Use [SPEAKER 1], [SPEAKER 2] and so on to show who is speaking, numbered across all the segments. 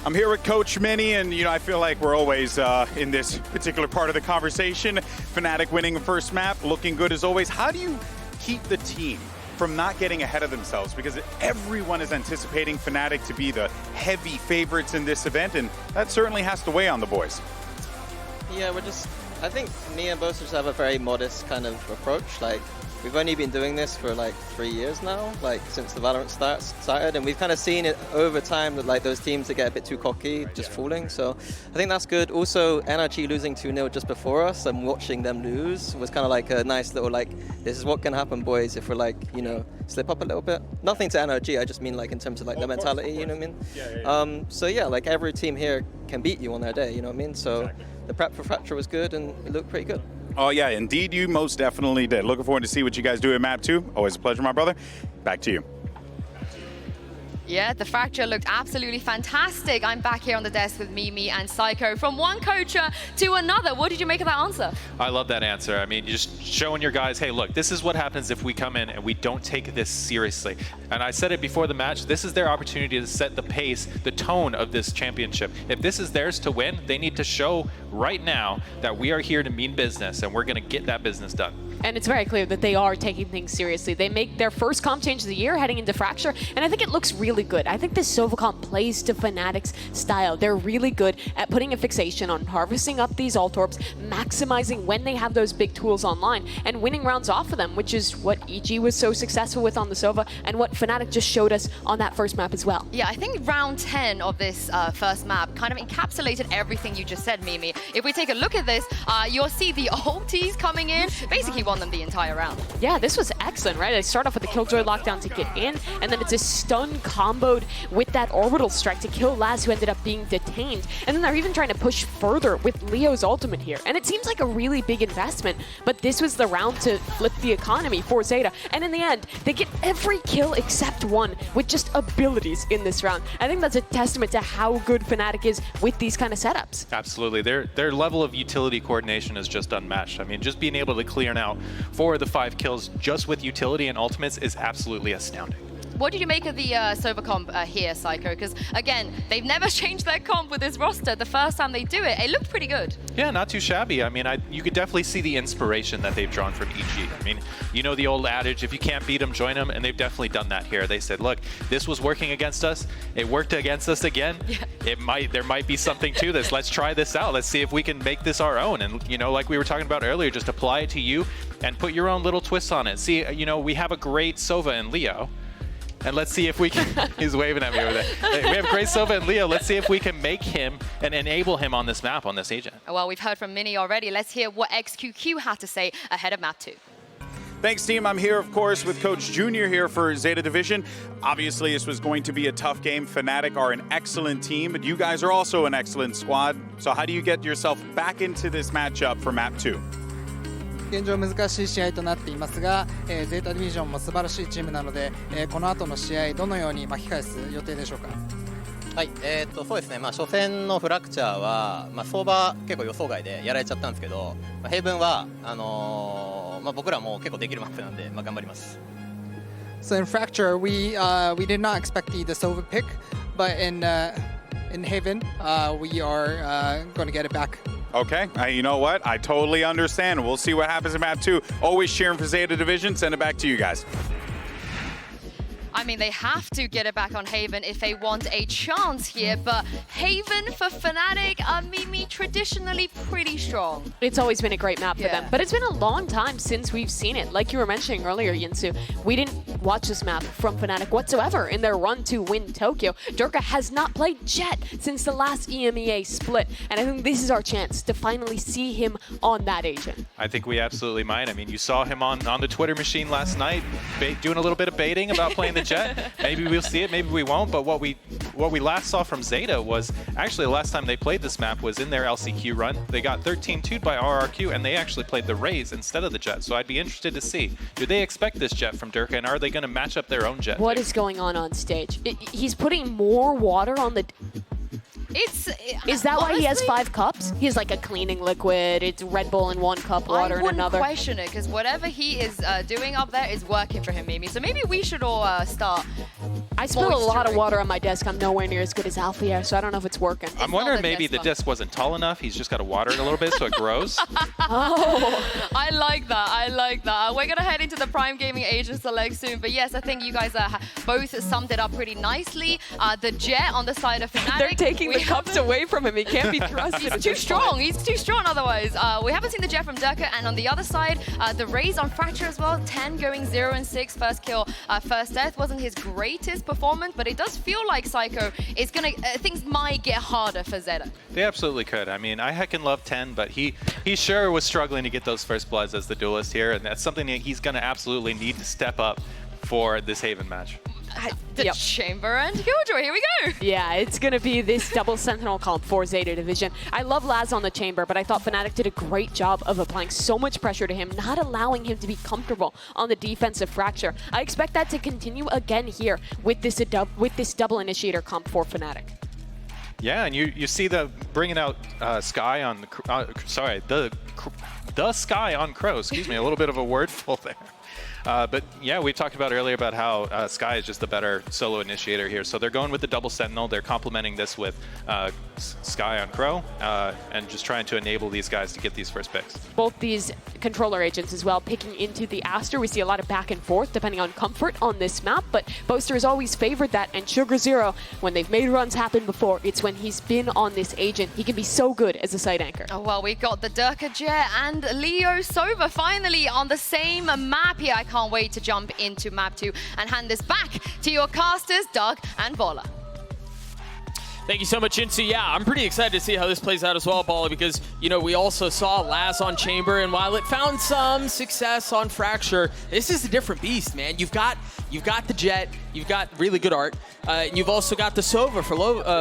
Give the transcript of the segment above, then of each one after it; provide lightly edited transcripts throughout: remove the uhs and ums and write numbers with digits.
[SPEAKER 1] I'm here with Coach Minnie, and I feel like we're always in this particular part of the conversation. FNATIC winning the first map, looking good as always. How do you keep the team from not getting ahead of themselves? Because everyone is anticipating FNATIC to be the heavy favorites in this event, and that certainly has to weigh on the boys.
[SPEAKER 2] Yeah, I think me and Bosa just have a very modest kind of approach. Like, we've only been doing this for like 3 years now, like since the VALORANT started, and we've kind of seen it over time that like those teams that get a bit too cocky, just falling. So I think that's good. Also, NRG losing 2-0 just before us and watching them lose was kind of like a nice little like, this is what can happen, boys, if we're like, slip up a little bit. Nothing to NRG, I just mean like in terms of like the mentality, you know what I mean? Yeah. So yeah, like every team here can beat you on their day, you know what I mean? So the prep for Fracture was good and it looked pretty good.
[SPEAKER 1] Oh yeah, indeed you most definitely did. Looking forward to see what you guys do at map 2. Always a pleasure, my brother. Back to you.
[SPEAKER 3] Yeah, the Fracture looked absolutely fantastic. I'm back here on the desk with Mimi and Psycho. From one coacher to another, what did you make of that answer?
[SPEAKER 4] I love that answer. I mean, just showing your guys, hey, look, this is what happens if we come in and we don't take this seriously. And I said it before the match, this is their opportunity to set the pace, the tone of this championship. If this is theirs to win, they need to show right now that we are here to mean business and we're going to get that business done.
[SPEAKER 5] And it's very clear that they are taking things seriously. They make their first comp change of the year heading into Fracture, and I think it looks really good. I think this Sova comp plays to FNATIC's style. They're really good at putting a fixation on harvesting up these ult orbs, maximizing when they have those big tools online, and winning rounds off of them, which is what EG was so successful with on the Sova, and what FNATIC just showed us on that first map as well.
[SPEAKER 3] Yeah, I think round 10 of this first map kind of encapsulated everything you just said, Mimi. If we take a look at this, you'll see the ulties coming in, basically won them the entire round.
[SPEAKER 5] Yeah, this was excellent, right? They start off with the Killjoy lockdown to get in, and then it's a stun comboed with that orbital strike to kill Laz, who ended up being detained. And then they're even trying to push further with Leo's ultimate here. And it seems like a really big investment, but this was the round to flip the economy for ZETA. And in the end, they get every kill except one with just abilities in this round. I think that's a testament to how good FNATIC is with these kind of setups.
[SPEAKER 4] Absolutely. Their level of utility coordination is just unmatched. I mean, just being able to clear now 4 of the 5 kills just with utility and ultimates is absolutely astounding.
[SPEAKER 3] What did you make of the Sova comp here, Psycho? Because, again, they've never changed their comp with this roster. The first time they do it, it looked pretty good.
[SPEAKER 4] Yeah, not too shabby. I mean, you could definitely see the inspiration that they've drawn from EG. I mean, you know the old adage, if you can't beat them, join them, and they've definitely done that here. They said, look, this was working against us. It worked against us again. Yeah. There might be something to this. Let's try this out. Let's see if we can make this our own. And, like we were talking about earlier, just apply it to you and put your own little twists on it. See, we have a great Sova and Leo. And let's see if we can, he's waving at me over there. We have great Sova and Leo. Let's see if we can make him and enable him on this map, on this agent.
[SPEAKER 3] Well, we've heard from Minnie already. Let's hear what XQQ had to say ahead of map 2.
[SPEAKER 1] Thanks, team. I'm here, of course, with Coach Junior here for ZETA Division. Obviously, this was going to be a tough game. FNATIC are an excellent team, but you guys are also an excellent squad. So how do you get yourself back into this matchup for map 2?
[SPEAKER 6] 現状難しい試合となっていますが、ゼータディビジョンも素晴らしいチームなので、この後の試合どのように巻き返す予定でしょうか。
[SPEAKER 2] はい、そうですね、初戦のフラクチャーは、相場結構予想外でやられちゃったんですけど、ヘイブンは僕らも結構できるマップなんで、頑張ります。
[SPEAKER 6] So in Fracture, we did not expect the Sova pick, but in Haven, we are going to get it back.
[SPEAKER 1] Okay, you know what? I totally understand. We'll see what happens in map 2. Always cheering for ZETA Division. Send it back to you guys.
[SPEAKER 3] I mean, they have to get it back on Haven if they want a chance here, but Haven for FNATIC are Mimi traditionally pretty strong.
[SPEAKER 5] It's always been a great map for them, but it's been a long time since we've seen it. Like you were mentioning earlier, Yinsu, we didn't watch this map from FNATIC whatsoever in their run to win Tokyo. Durka has not played Jet since the last EMEA split, and I think this is our chance to finally see him on that agent.
[SPEAKER 4] I think we absolutely might. I mean, you saw him on the Twitter machine last night, doing a little bit of baiting about playing the Jet. Maybe we'll see it, maybe we won't, but what we last saw from ZETA was, actually the last time they played this map was in their LCQ run. They got 13-2'd by RRQ, and they actually played the Raze instead of the Jet, so I'd be interested to see, do they expect this Jet from Durka, and are they going to match up their own Jet?
[SPEAKER 5] What is going on stage? He's putting more water on the... Is that why he has
[SPEAKER 3] honestly,
[SPEAKER 5] 5 cups? He's like a cleaning liquid. It's Red Bull in 1 cup, water in another.
[SPEAKER 3] I wouldn't question it, because whatever he is doing up there is working for him, Mimi. So maybe we should all start.
[SPEAKER 5] I spilled a lot of water on my desk. I'm nowhere near as good as Alfia, so I don't know if it's working.
[SPEAKER 4] I'm wondering maybe the disc wasn't tall enough. He's just got to water it a little bit so it grows.
[SPEAKER 5] Oh.
[SPEAKER 3] I like that. I like that. We're going to head into the Prime Gaming Asian Select soon. But yes, I think you guys both summed it up pretty nicely. The Jet on the side of Fnatic.
[SPEAKER 5] They're taking the cups away from him. He can't be trusted.
[SPEAKER 3] He's too strong. He's too strong otherwise. We haven't seen the Jet from Durka. And on the other side, the Raze on Fracture as well. 10 going 0 and 6. First kill, first death. Wasn't his greatest performance, but it does feel like Psycho is going to... things might get harder for ZETA.
[SPEAKER 4] They absolutely could. I mean, I heckin' love 10, but he sure was struggling to get those first bloods as the duelist here, and that's something that he's going to absolutely need to step up for this Haven match.
[SPEAKER 3] The Chamber and Killjoy, here we go.
[SPEAKER 5] Yeah, it's going to be this double Sentinel comp for Zeta Division. I love Laz on the Chamber, but I thought Fnatic did a great job of applying so much pressure to him, not allowing him to be comfortable on the defensive Fracture. I expect that to continue again here with this double Initiator comp for Fnatic.
[SPEAKER 4] Yeah, and you see the bringing out Sky on the Sky on Crow. Excuse me, a little bit of a wordful there. But yeah, we talked about earlier about how Sky is just the better solo initiator here. So they're going with the double Sentinel. They're complementing this with Sky on Crow and just trying to enable these guys to get these first picks.
[SPEAKER 5] Both these controller agents as well picking into the Aster. We see a lot of back and forth depending on comfort on this map, but Boaster has always favored that, and Sugar Zero, when they've made runs happen before, it's when he's been on this agent. He can be so good as a side anchor.
[SPEAKER 3] Oh, well, we got the Durka Jet and Leo Sova finally on the same map here. I can't wait to jump into map 2 and hand this back to your casters, Doug and Vola.
[SPEAKER 7] Thank you so much, Insu. Yeah, I'm pretty excited to see how this plays out as well, Bala, because, you know, we also saw Laz on Chamber, and while it found some success on Fracture, this is a different beast, man. You've got the Jet, you've got really good art, and you've also got the Sova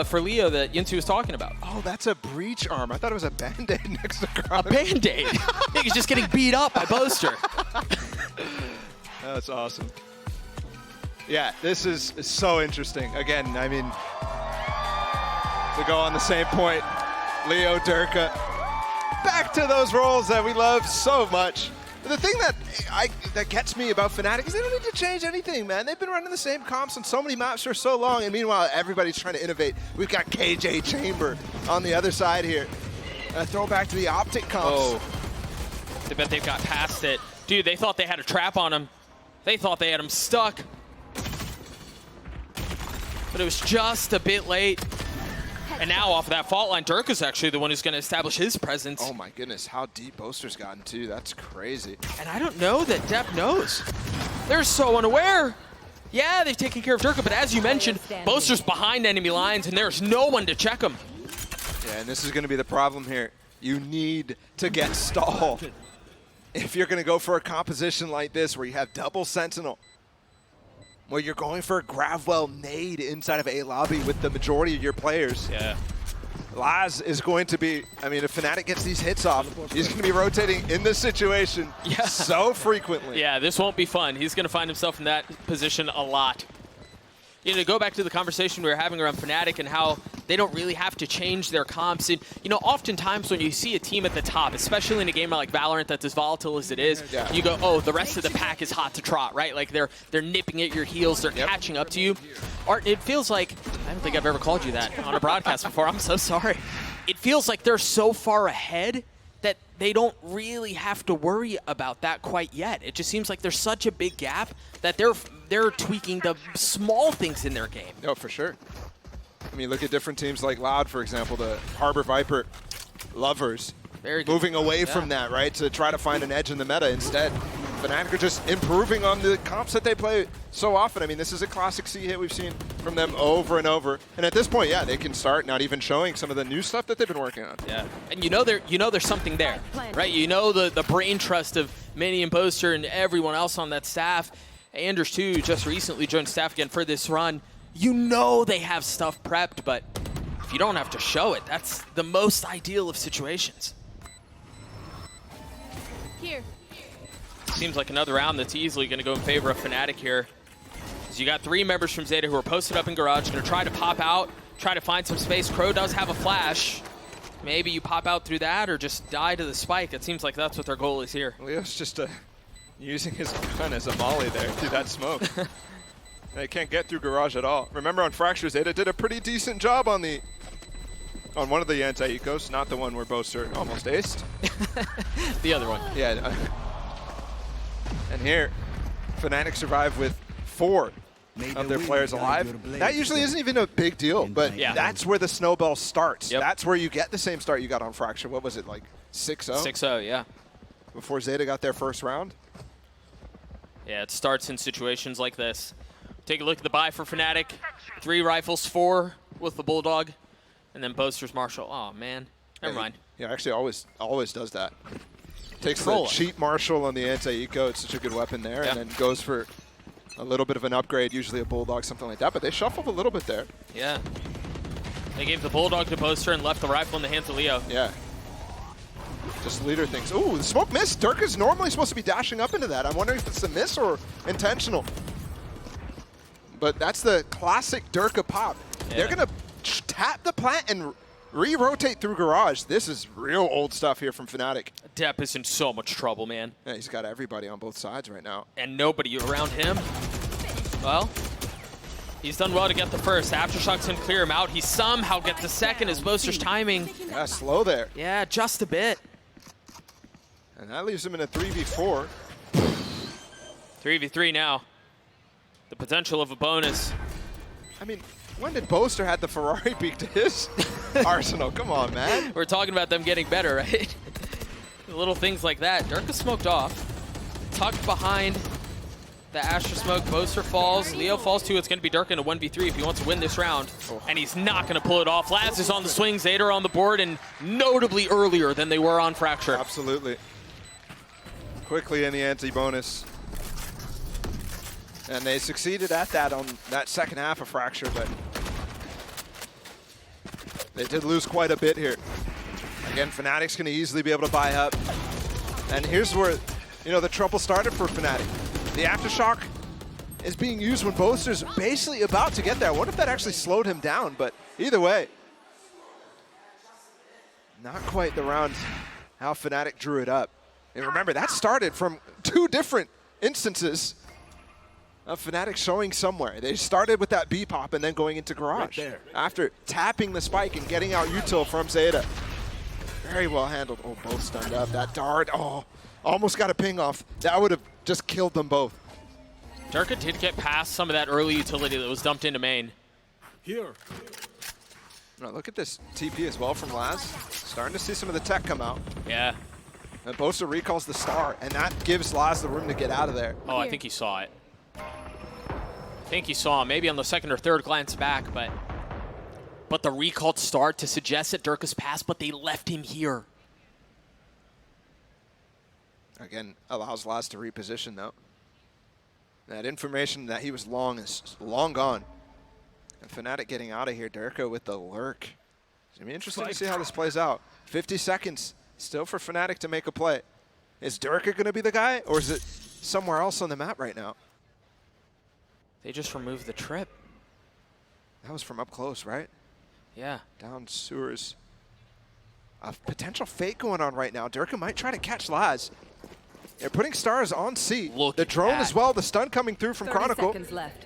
[SPEAKER 7] for Leo that Yinsu was talking about.
[SPEAKER 8] Oh, that's a breach arm. I thought it was a Band-Aid next to Chrono.
[SPEAKER 7] A Band-Aid? I think he's just getting beat up by Boaster.
[SPEAKER 8] That's awesome. Yeah, this is so interesting. Again, I mean, to go on the same point, Leo, Durka, back to those roles that we love so much. The thing that gets me about Fnatic is they don't need to change anything, man. They've been running the same comps on so many maps for so long, and meanwhile, everybody's trying to innovate. We've got KJ Chamber on the other side here. A throwback to the Optic comps.
[SPEAKER 7] Oh, I bet they've got past it. Dude, they thought they had a trap on him. They thought they had him stuck. But it was just a bit late. And now off of that fault line, Durka's actually the one who's going to establish his presence.
[SPEAKER 8] Oh my goodness, how deep Boaster's gotten too. That's crazy.
[SPEAKER 7] And I don't know that Depp knows. They're so unaware. Yeah, they've taken care of Durka, but as you mentioned, Boaster's behind enemy lines and there's no one to check him.
[SPEAKER 8] Yeah, and this is going to be the problem here. You need to get stall. If you're going to go for a composition like this where you have double Sentinel, where you're going for a Gravwell nade inside of a lobby with the majority of your players.
[SPEAKER 7] Yeah.
[SPEAKER 8] Laz is going to be, I mean, if Fnatic gets these hits off, he's going to be rotating in this situation so frequently.
[SPEAKER 7] Yeah, this won't be fun. He's going to find himself in that position a lot. You know, to go back to the conversation we were having around Fnatic and how they don't really have to change their comps. And, you know, oftentimes when you see a team at the top, especially in a game like Valorant that's as volatile as it is, you go, oh, the rest of the pack is hot to trot, right? Like they're nipping at your heels, they're catching up to you. Art, it feels like, I don't think I've ever called you that on a broadcast before, I'm so sorry. It feels like they're so far ahead that they don't really have to worry about that quite yet. It just seems like there's such a big gap that they're tweaking the small things in their game.
[SPEAKER 8] No, for sure. I mean, look at different teams like Loud, for example, the Harbor Viper lovers.
[SPEAKER 7] Very good.
[SPEAKER 8] Moving away from that, right, to try to find an edge in the meta instead. Fnatic are just improving on the comps that they play so often. I mean, this is a classic C hit we've seen from them over and over. And at this point, yeah, they can start not even showing some of the new stuff that they've been working on.
[SPEAKER 7] Yeah, and you know there's something there, right? You know the brain trust of Manny and Boaster and everyone else on that staff. Anders, too, just recently joined staff again for this run. You know they have stuff prepped, but if you don't have to show it, that's the most ideal of situations.
[SPEAKER 5] Here.
[SPEAKER 7] Seems like another round that's easily going to go in favor of Fnatic here. So you got 3 members from Zeta who are posted up in Garage, going to try to pop out, try to find some space. Crow does have a flash. Maybe you pop out through that or just die to the spike. It seems like that's what their goal is here.
[SPEAKER 8] Leo's just using his gun as a molly there through that smoke. They can't get through garage at all. Remember on Fracture, ZETA did a pretty decent job on one of the anti-ecos, not the one where Boaster almost aced.
[SPEAKER 7] The other one.
[SPEAKER 8] Yeah. And here, FNATIC survive with 4 of their players alive. That usually isn't even a big deal, but that's where the snowball starts.
[SPEAKER 7] Yep.
[SPEAKER 8] That's where you get the same start you got on Fracture. What was it, like 6-0?
[SPEAKER 7] 6-0, yeah.
[SPEAKER 8] Before ZETA got their first round?
[SPEAKER 7] Yeah, it starts in situations like this. Take a look at the buy for FNATIC. 3 rifles, 4 with the Bulldog, and then Boaster's Marshall. Oh, man. Never mind.
[SPEAKER 8] Yeah, actually always does that. Takes the cheap Marshall on the anti-eco. It's such a good weapon there, and then goes for a little bit of an upgrade, usually a Bulldog, something like that. But they shuffled a little bit there.
[SPEAKER 7] Yeah. They gave the Bulldog to Boaster and left the rifle in the hands of Leo.
[SPEAKER 8] Yeah. Just leader things. Ooh, the smoke miss. Durka's normally supposed to be dashing up into that. I'm wondering if it's a miss or intentional. But that's the classic Durka pop. Yeah. They're going to tap the plant and re-rotate through garage. This is real old stuff here from FNATIC.
[SPEAKER 7] Depp is in so much trouble, man.
[SPEAKER 8] Yeah, he's got everybody on both sides right now.
[SPEAKER 7] And nobody around him. Well, he's done well to get the first. Aftershocks can clear him out. He somehow gets the second as Boaster's timing.
[SPEAKER 8] Yeah, slow there.
[SPEAKER 7] Yeah, just a bit.
[SPEAKER 8] And that leaves him in a 3v4.
[SPEAKER 7] 3v3 now. The potential of a bonus.
[SPEAKER 8] I mean, when did Boaster had the Ferrari peak to his arsenal? Come on, man.
[SPEAKER 7] We're talking about them getting better, right? Little things like that. Durka smoked off. Tucked behind the Astra smoke. Boaster falls. Leo falls too. It's going to be Durka in a 1v3 if he wants to win this round. And he's not going to pull it off. Laz is on the swing. ZETA on the board, and notably earlier than they were on Fracture.
[SPEAKER 8] Absolutely. Quickly in the anti-bonus. And they succeeded at that on that second half of Fracture, but they did lose quite a bit here. Again, FNATIC's going to easily be able to buy up. And here's where, the trouble started for FNATIC. The Aftershock is being used when Boaster's basically about to get there. I wonder if that actually slowed him down, but either way, not quite the round how FNATIC drew it up. And remember, that started from 2 different instances of FNATIC showing somewhere. They started with that B-pop and then going into garage. Right after tapping the spike and getting out util from ZETA. Very well handled. Oh, both stunned up. That dart, almost got a ping off. That would have just killed them both.
[SPEAKER 7] Durka did get past some of that early utility that was dumped into main.
[SPEAKER 8] Here. Now look at this TP as well from Laz. Starting to see some of the tech come out.
[SPEAKER 7] Yeah.
[SPEAKER 8] And Boaster recalls the star, and that gives Laz the room to get out of there.
[SPEAKER 7] Oh, I think he saw it. I think he saw him, maybe on the second or third glance back, but the recalled star to suggest that Durka's passed, but they left him here.
[SPEAKER 8] Again, allows Laz to reposition, though. That information that he was long is long gone. And FNATIC getting out of here. Durka with the lurk. It's going to be interesting to see how this plays out. 50 seconds still for FNATIC to make a play. Is Durka going to be the guy, or is it somewhere else on the map right now?
[SPEAKER 7] They just removed the trip.
[SPEAKER 8] That was from up close, right?
[SPEAKER 7] Yeah.
[SPEAKER 8] Down sewers. A potential fake going on right now. Durka might try to catch Laz. They're putting stars on C.
[SPEAKER 7] Look
[SPEAKER 8] the
[SPEAKER 7] at
[SPEAKER 8] drone
[SPEAKER 7] that.
[SPEAKER 8] as well. The stun coming through from
[SPEAKER 9] 30
[SPEAKER 8] Chronicle.
[SPEAKER 9] seconds left.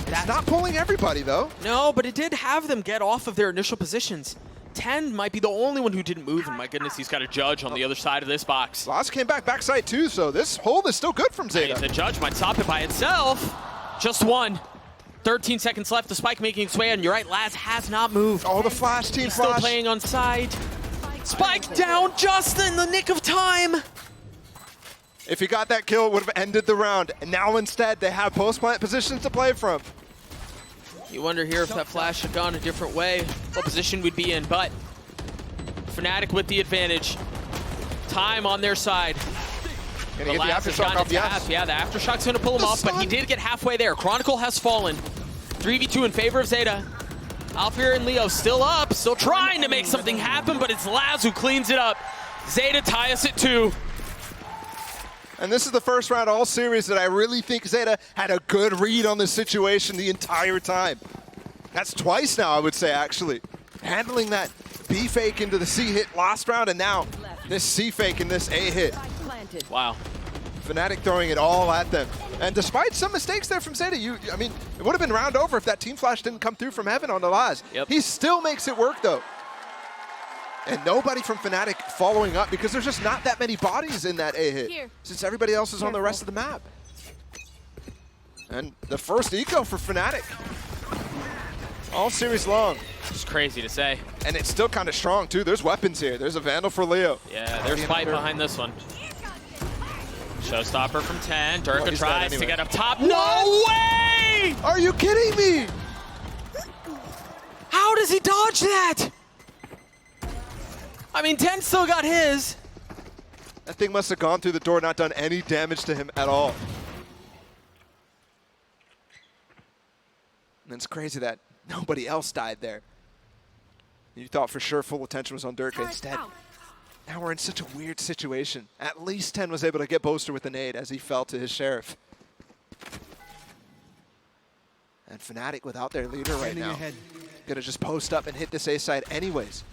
[SPEAKER 8] It's not pulling everybody, though.
[SPEAKER 7] No, but it did have them get off of their initial positions. 10 might be the only one who didn't move, and my goodness, he's got a judge on the other side of this box.
[SPEAKER 8] Laz came backside too, so this hold is still good from ZETA.
[SPEAKER 7] The judge might stop it by itself. Just one. 13 seconds left, the spike making its way, and you're right, Laz has not moved.
[SPEAKER 8] Oh, the flash, team
[SPEAKER 7] He's
[SPEAKER 8] flash.
[SPEAKER 7] still playing on side. Spike down just in the nick of time.
[SPEAKER 8] If he got that kill, it would have ended the round. And now instead, they have post-plant positions to play from.
[SPEAKER 7] You wonder here if that flash had gone a different way, what position we'd be in, but FNATIC with the advantage. Time on their side.
[SPEAKER 8] Can he get the Aftershock off? Yes.
[SPEAKER 7] Yeah, the Aftershock's going to pull him off, but he did get halfway there. Chronicle has fallen. 3v2 in favor of ZETA. Alfir and Leo still up, still trying to make something happen, but it's Laz who cleans it up. ZETA tie us at 2.
[SPEAKER 8] And this is the first round all series that I really think ZETA had a good read on the situation the entire time. That's twice now, I would say, actually. Handling that B fake into the C hit last round, and now this C fake and this A hit.
[SPEAKER 7] Wow.
[SPEAKER 8] FNATIC throwing it all at them. And despite some mistakes there from ZETA, I mean, it would have been round over if that team flash didn't come through from heaven on the Laz.
[SPEAKER 7] Yep.
[SPEAKER 8] He still makes it work, though. And nobody from FNATIC following up because there's just not that many bodies in that A hit since everybody else is on the rest of the map. And the first eco for FNATIC. All series long.
[SPEAKER 7] It's crazy to say.
[SPEAKER 8] And it's still kind of strong, too. There's weapons here. There's a Vandal for Leo.
[SPEAKER 7] Yeah, there's fight behind this one. Showstopper from 10. Durka tries to get up top. No way!
[SPEAKER 8] Are you kidding me?
[SPEAKER 7] How does he dodge that? I mean, 10 still got his.
[SPEAKER 8] That thing must have gone through the door, not done any damage to him at all. And it's crazy that nobody else died there. You thought for sure full attention was on Durka. Instead, now we're in such a weird situation. At least 10 was able to get Boaster with a nade as he fell to his Sheriff. And FNATIC without their leader right now. Gonna just post up and hit this A side anyways.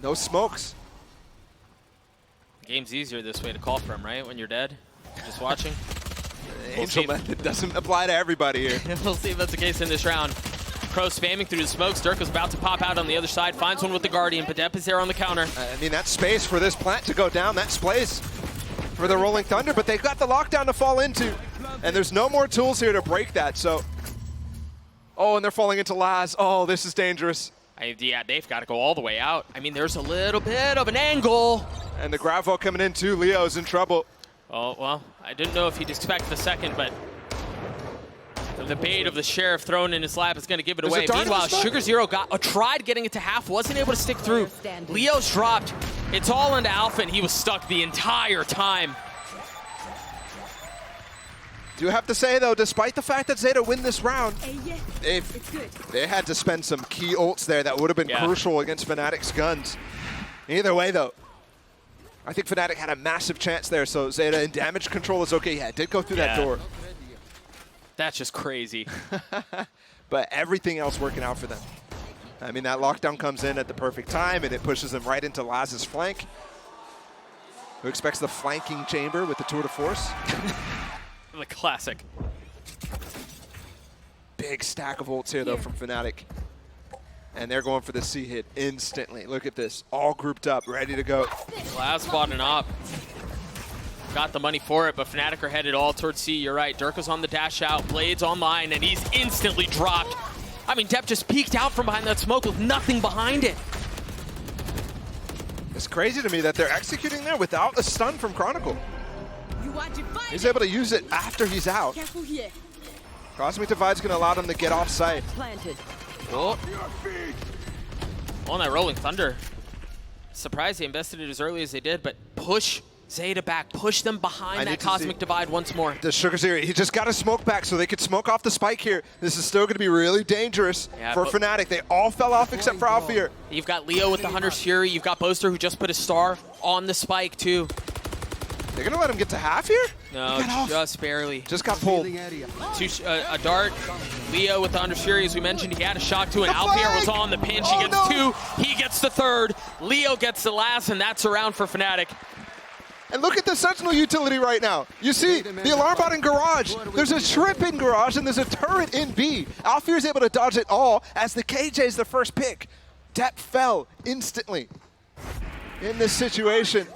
[SPEAKER 8] No smokes.
[SPEAKER 7] Game's easier this way to call from, right? When you're dead, just watching.
[SPEAKER 8] Angel method doesn't apply to everybody here.
[SPEAKER 7] We'll see if that's the case in this round. Pro spamming through the smokes. Durka's about to pop out on the other side. Finds one with the Guardian, but Depp is there on the counter.
[SPEAKER 8] I mean, that space for this plant to go down, that space for the Rolling Thunder, but they've got the lockdown to fall into. And there's no more tools here to break that, so. Oh, and they're falling into Laz. Oh, this is dangerous.
[SPEAKER 7] Yeah, they've got to go all the way out. I mean, there's a little bit of an angle.
[SPEAKER 8] And the Gravo coming in too. Leo's in trouble.
[SPEAKER 7] Oh, well, I didn't know if he'd expect the second, but the bait of the Sheriff thrown in his lap is going to give it away. Meanwhile, Sugar Zero tried getting it to half, wasn't able to stick through. Leo's dropped. It's all into Alpha, and he was stuck the entire time.
[SPEAKER 8] Do have to say, though, despite the fact that ZETA win this round, they had to spend some key ults there that would have been crucial against FNATIC's guns. Either way, though, I think FNATIC had a massive chance there, so ZETA in damage control is okay. Yeah, it did go through that door.
[SPEAKER 7] That's just crazy.
[SPEAKER 8] But everything else working out for them. I mean, that lockdown comes in at the perfect time, and it pushes them right into Laz's flank. Who expects the flanking chamber with the tour de force?
[SPEAKER 7] The classic.
[SPEAKER 8] Big stack of ults here, though, from FNATIC. And they're going for the C hit instantly. Look at this. All grouped up, ready to go.
[SPEAKER 7] Laz bought an op. Got the money for it, but FNATIC are headed all towards C. You're right. Durka's on the dash out. Blades online, and he's instantly dropped. I mean, Depp just peeked out from behind that smoke with nothing behind it.
[SPEAKER 8] It's crazy to me that they're executing there without a stun from Chronicle. He's able to use it after he's out. Cosmic Divide's going to allow them to get off site.
[SPEAKER 7] Oh. On that Rolling Thunder. Surprised they invested it as early as they did, but push ZETA back. Push them behind that Cosmic Divide once more.
[SPEAKER 8] The Sugar Zero, he just got a smoke back so they could smoke off the spike here. This is still going to be really dangerous for FNATIC. They all fell off except for Alfir.
[SPEAKER 7] You've got Leo with the Hunter's Fury. You've got Boaster who just put a star on the spike too.
[SPEAKER 8] They're going to let him get to half here?
[SPEAKER 7] No, just barely.
[SPEAKER 8] Just got pulled.
[SPEAKER 7] A dart. Leo with the Hunter's Fury, as we mentioned, he had a shock to, and Alfir was on the pinch. He gets two, he gets the third. Leo gets the last, and that's a round for FNATIC.
[SPEAKER 8] And look at the Sentinel utility right now. You see the alarm bot in Garage. There's a trip in Garage, and there's a turret in B. Alfir is able to dodge it all as the KJ is the first pick. Depp fell instantly in this situation.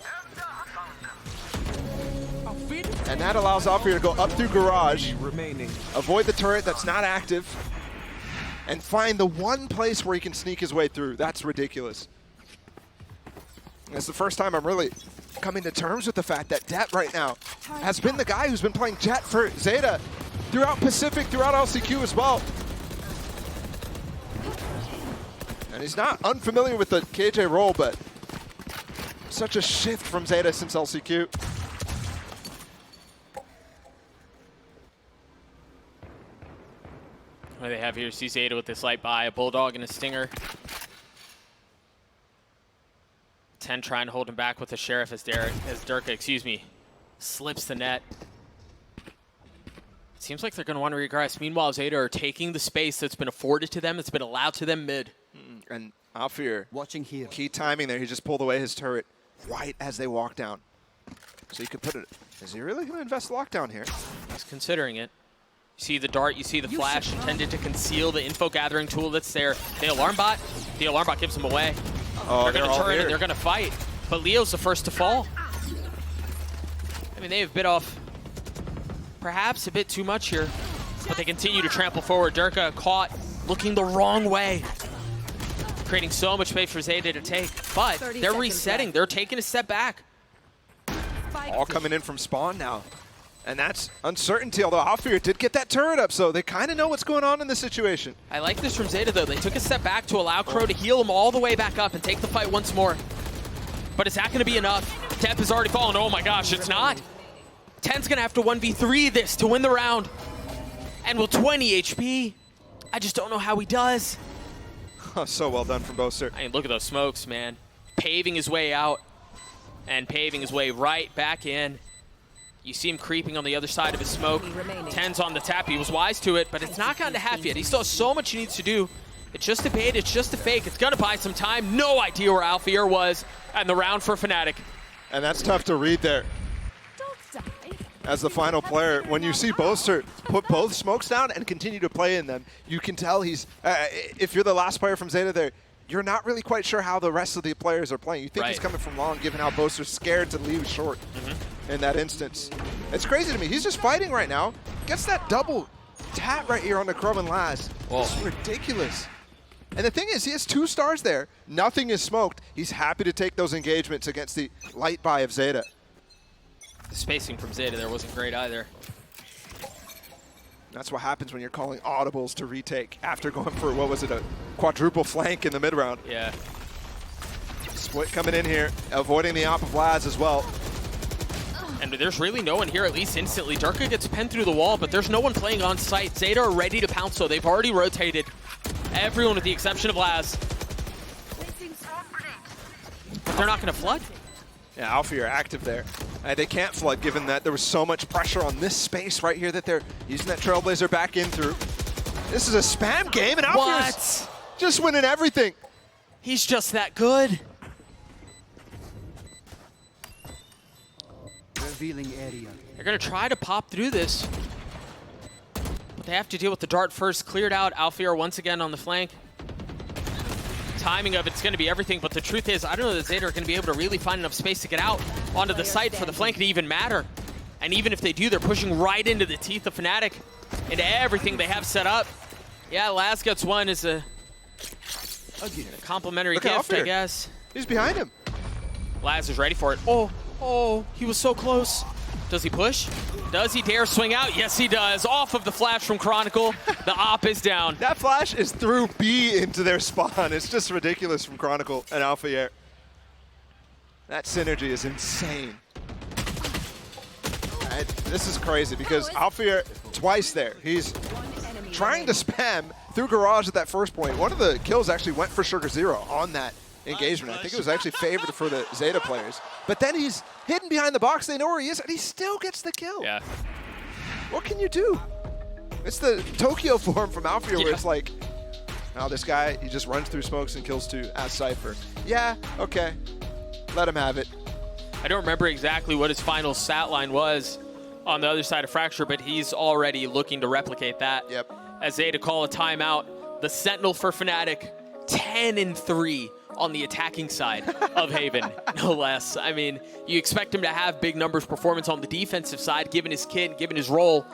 [SPEAKER 8] And that allows Alfir to go up through Garage, avoid the turret that's not active, and find the one place where he can sneak his way through. That's ridiculous. It's the first time I'm really coming to terms with the fact that Depp right now has been the guy who's been playing Jet for ZETA throughout Pacific, throughout LCQ as well. And he's not unfamiliar with the KJ role, but such a shift from ZETA since LCQ.
[SPEAKER 7] What do they have here? See ZETA with this light buy, a Bulldog and a Stinger. 10 trying to hold him back with the Sheriff as Durka, slips the net. seems like they're going to want to regress. Meanwhile, ZETA are taking the space that's been afforded to them, that's been allowed to them mid.
[SPEAKER 8] And Alfir,
[SPEAKER 9] watching here.
[SPEAKER 8] Key timing there. He just pulled away his turret right as they walk down. So you could put it. Is he really going to invest lockdown here?
[SPEAKER 7] He's considering it. You see the dart, you see the flash intended to conceal the info gathering tool that's there. The alarm bot gives him away.
[SPEAKER 8] Oh,
[SPEAKER 7] they're going to turn and they're going to fight. But Leo's the first to fall. I mean, they have bit off perhaps a bit too much here, but they continue to trample forward. Durka caught looking the wrong way, creating so much space for ZETA to take. But they're resetting. They're taking a step back.
[SPEAKER 8] All coming in from spawn now. And that's uncertainty, although Alfir did get that turret up, so they kind of know what's going on in this situation.
[SPEAKER 7] I like this from ZETA, though. They took a step back to allow Crow to heal him all the way back up and take the fight once more. But is that going to be enough? Dep has already fallen. Oh my gosh, it's not. 10's going to have to 1v3 this to win the round. And with 20 HP, I just don't know how he does.
[SPEAKER 8] So well done from Boaster.
[SPEAKER 7] I mean, look at those smokes, man. Paving his way out and paving his way right back in. You see him creeping on the other side of his smoke. 10's on the tap. He was wise to it, but it's not gotten to half yet. He still has so much he needs to do. It's just a bait. It's just a fake. It's going to buy some time. No idea where Alfir was. And the round for FNATIC.
[SPEAKER 8] And that's tough to read there. As the final player, when you see Boaster put both smokes down and continue to play in them, you can tell he's, if you're the last player from ZETA there, you're not really quite sure how the rest of the players are playing. You think he's coming from long, given how Boaster's scared to leave short in that instance. It's crazy to me. He's just fighting right now. Gets that double tap right here on the Crow and Laz. It's ridiculous. And the thing is, he has 2 stars there. Nothing is smoked. He's happy to take those engagements against the light buy of ZETA.
[SPEAKER 7] The spacing from ZETA there wasn't great either.
[SPEAKER 8] That's what happens when you're calling audibles to retake after going for, what was it, a quadruple flank in the mid-round.
[SPEAKER 7] Yeah.
[SPEAKER 8] Split coming in here, avoiding the op of Laz as well.
[SPEAKER 7] And there's really no one here, at least instantly. Durka gets penned through the wall, but there's no one playing on site. ZETA are ready to pounce, so they've already rotated. Everyone with the exception of Laz. But they're not going to flood.
[SPEAKER 8] Yeah, Alfir are active there. They can't flood, given that there was so much pressure on this space right here that they're using that Trailblazer back in through. This is a spam game, and Alfir's just winning everything.
[SPEAKER 7] He's just that good.
[SPEAKER 9] Revealing area.
[SPEAKER 7] They're going to try to pop through this. But they have to deal with the dart first. Cleared out. Alfir once again on the flank. Timing of it's going to be everything, but the truth is, I don't know that ZETA are going to be able to really find enough space to get out onto the site for the flank to even matter. And even if they do, they're pushing right into the teeth of FNATIC, into everything they have set up. Yeah, Laz gets one is a complimentary gift, I guess.
[SPEAKER 8] He's behind him.
[SPEAKER 7] Laz is ready for it. Oh, he was so close. Does he push? Does he dare swing out? Yes, he does. Off of the flash from Chronicle. The op is down.
[SPEAKER 8] That flash is through B into their spawn. It's just ridiculous from Chronicle and Alfir. That synergy is insane. This is crazy because Alfir twice there. He's trying to spam through Garage at that first point. One of the kills actually went for Sugar Zero on that engagement. I think it was actually favored for the ZETA players. But then he's hidden behind the box. They know where he is, and he still gets the kill.
[SPEAKER 7] Yeah.
[SPEAKER 8] What can you do? It's the Tokyo form from Alfir where it's like, oh, this guy, he just runs through smokes and kills 2 as Cypher. Yeah, okay. Let him have it.
[SPEAKER 7] I don't remember exactly what his final stat line was on the other side of Fracture, but he's already looking to replicate that.
[SPEAKER 8] Yep.
[SPEAKER 7] As ZETA call a timeout, the Sentinel for FNATIC, 10-3 on the attacking side of Haven, no less. I mean, you expect him to have big numbers performance on the defensive side, given his kit, given his role,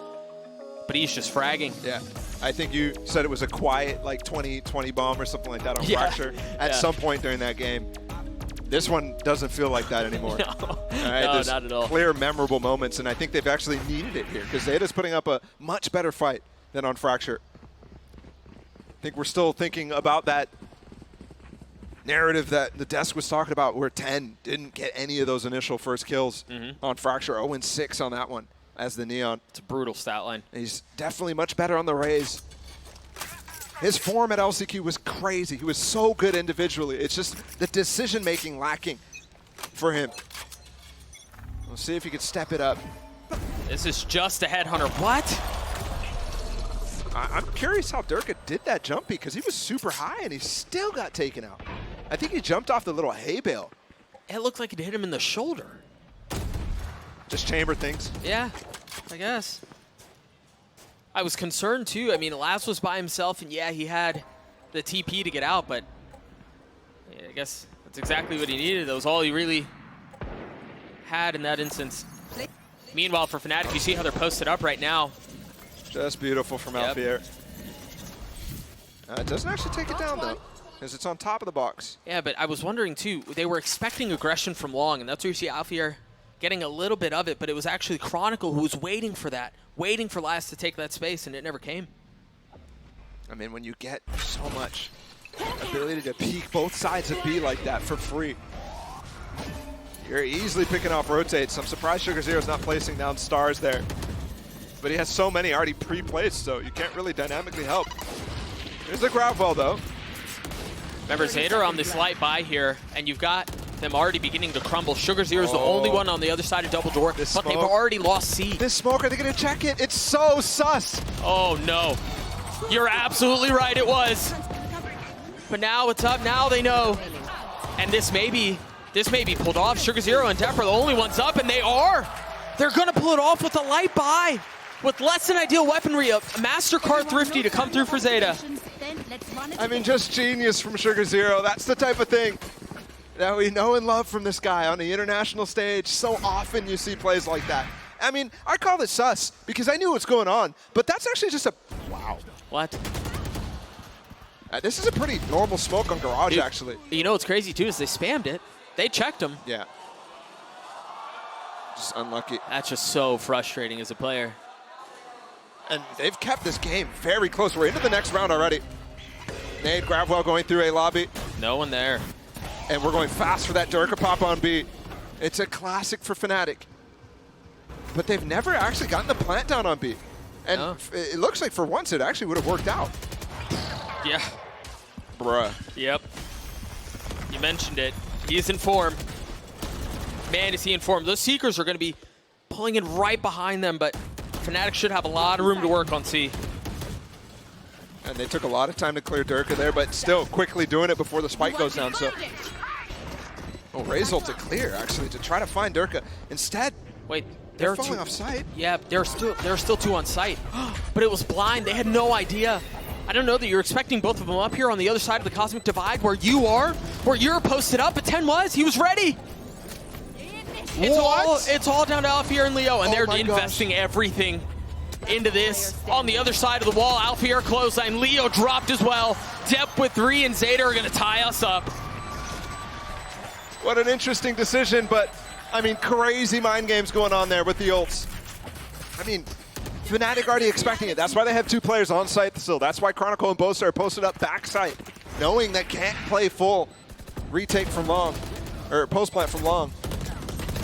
[SPEAKER 7] but he's just fragging.
[SPEAKER 8] Yeah, I think you said it was a quiet, like 20-20 bomb or something like that on Fracture at some point during that game. This one doesn't feel like that anymore.
[SPEAKER 7] No,
[SPEAKER 8] all right,
[SPEAKER 7] no, not at all.
[SPEAKER 8] Clear, memorable moments, and I think they've actually needed it here because ZETA's putting up a much better fight than on Fracture. I think we're still thinking about that narrative that the desk was talking about where 10 didn't get any of those initial first kills on Fracture. 0-6 on that one as the Neon.
[SPEAKER 7] It's a brutal stat line.
[SPEAKER 8] And he's definitely much better on the Rays. His form at LCQ was crazy. He was so good individually. It's just the decision-making lacking for him. We'll see if he can step it up.
[SPEAKER 7] This is just a headhunter. What?
[SPEAKER 8] I'm curious how Durka did that jump because he was super high and he still got taken out. I think he jumped off the little hay bale.
[SPEAKER 7] It looked like it hit him in the shoulder.
[SPEAKER 8] Just chamber things.
[SPEAKER 7] Yeah, I guess. I was concerned too. I mean, Laz was by himself, and yeah, he had the TP to get out, but yeah, I guess that's exactly what he needed. That was all he really had in that instance. Meanwhile, for FNATIC, you see how they're posted up right now.
[SPEAKER 8] Just beautiful from Alfier. It doesn't actually take it down, though, because it's on top of the box.
[SPEAKER 7] Yeah, but I was wondering, too, they were expecting aggression from Long, and that's where you see Alfier getting a little bit of it, but it was actually Chronicle who was waiting for that, waiting for Laz to take that space, and it never came.
[SPEAKER 8] I mean, when you get so much ability to peek both sides of B like that for free, you're easily picking off rotates. I'm surprised Sugar Zero's not placing down stars there. But he has so many already pre-placed, so you can't really dynamically help. There's the grab well, though.
[SPEAKER 7] Remember, ZETA on this light buy here, and you've got them already beginning to crumble. Sugar Zero's the only one on the other side of double door, but they've already lost C.
[SPEAKER 8] This smoke, are they going to check it? It's so sus.
[SPEAKER 7] Oh, no. You're absolutely right, it was. But now it's up, now they know. And this may be pulled off. Sugar Zero and Def are the only ones up, and they are. They're going to pull it off with a light buy. With less than ideal weaponry, a MasterCard Thrifty to come through for ZETA.
[SPEAKER 8] I mean, just genius from Sugar Zero. That's the type of thing that we know and love from this guy on the international stage. So often you see plays like that. I mean, I call it sus because I knew what's going on, but that's actually just a, wow.
[SPEAKER 7] What?
[SPEAKER 8] This is a pretty normal smoke on Garage,
[SPEAKER 7] Dude,
[SPEAKER 8] actually.
[SPEAKER 7] You know what's crazy, too, is they spammed it. They checked him.
[SPEAKER 8] Yeah. Just unlucky.
[SPEAKER 7] That's just so frustrating as a player.
[SPEAKER 8] And they've kept this game very close. We're into the next round already. Nade, Gravwell going through A lobby.
[SPEAKER 7] No one there.
[SPEAKER 8] And we're going fast for that Durka pop on B. It's a classic for FNATIC. But they've never actually gotten the plant down on B. And
[SPEAKER 7] no.
[SPEAKER 8] It looks like for once it actually would have worked out.
[SPEAKER 7] Yeah.
[SPEAKER 8] Bruh.
[SPEAKER 7] Yep. You mentioned it. He's in form. Man, is he in form. Those Seekers are going to be pulling in right behind them, but FNATIC should have a lot of room to work on C.
[SPEAKER 8] And they took a lot of time to clear Durka there, but still quickly doing it before the spike goes down. So, oh, Razor to clear, actually, to try to find Durka. Instead,
[SPEAKER 7] wait,
[SPEAKER 8] they're falling off site.
[SPEAKER 7] Yeah, there are still two on site. But it was blind. They had no idea. I don't know that you're expecting both of them up here on the other side of the Cosmic Divide where you are, where you're posted up, but 10 was. He was ready. It's all down to Alfier and Leo, and they're investing everything into this. On the other side of the wall, Alfier clothesline, Leo dropped as well. Dep with 3, and ZETA are going to tie us up.
[SPEAKER 8] What an interesting decision, but I mean, crazy mind games going on there with the ults. I mean, FNATIC already expecting it. That's why they have 2 players on site still. That's why Chronicle and Boaster are posted up backside, knowing they can't play full retake from Long, or post plant from Long.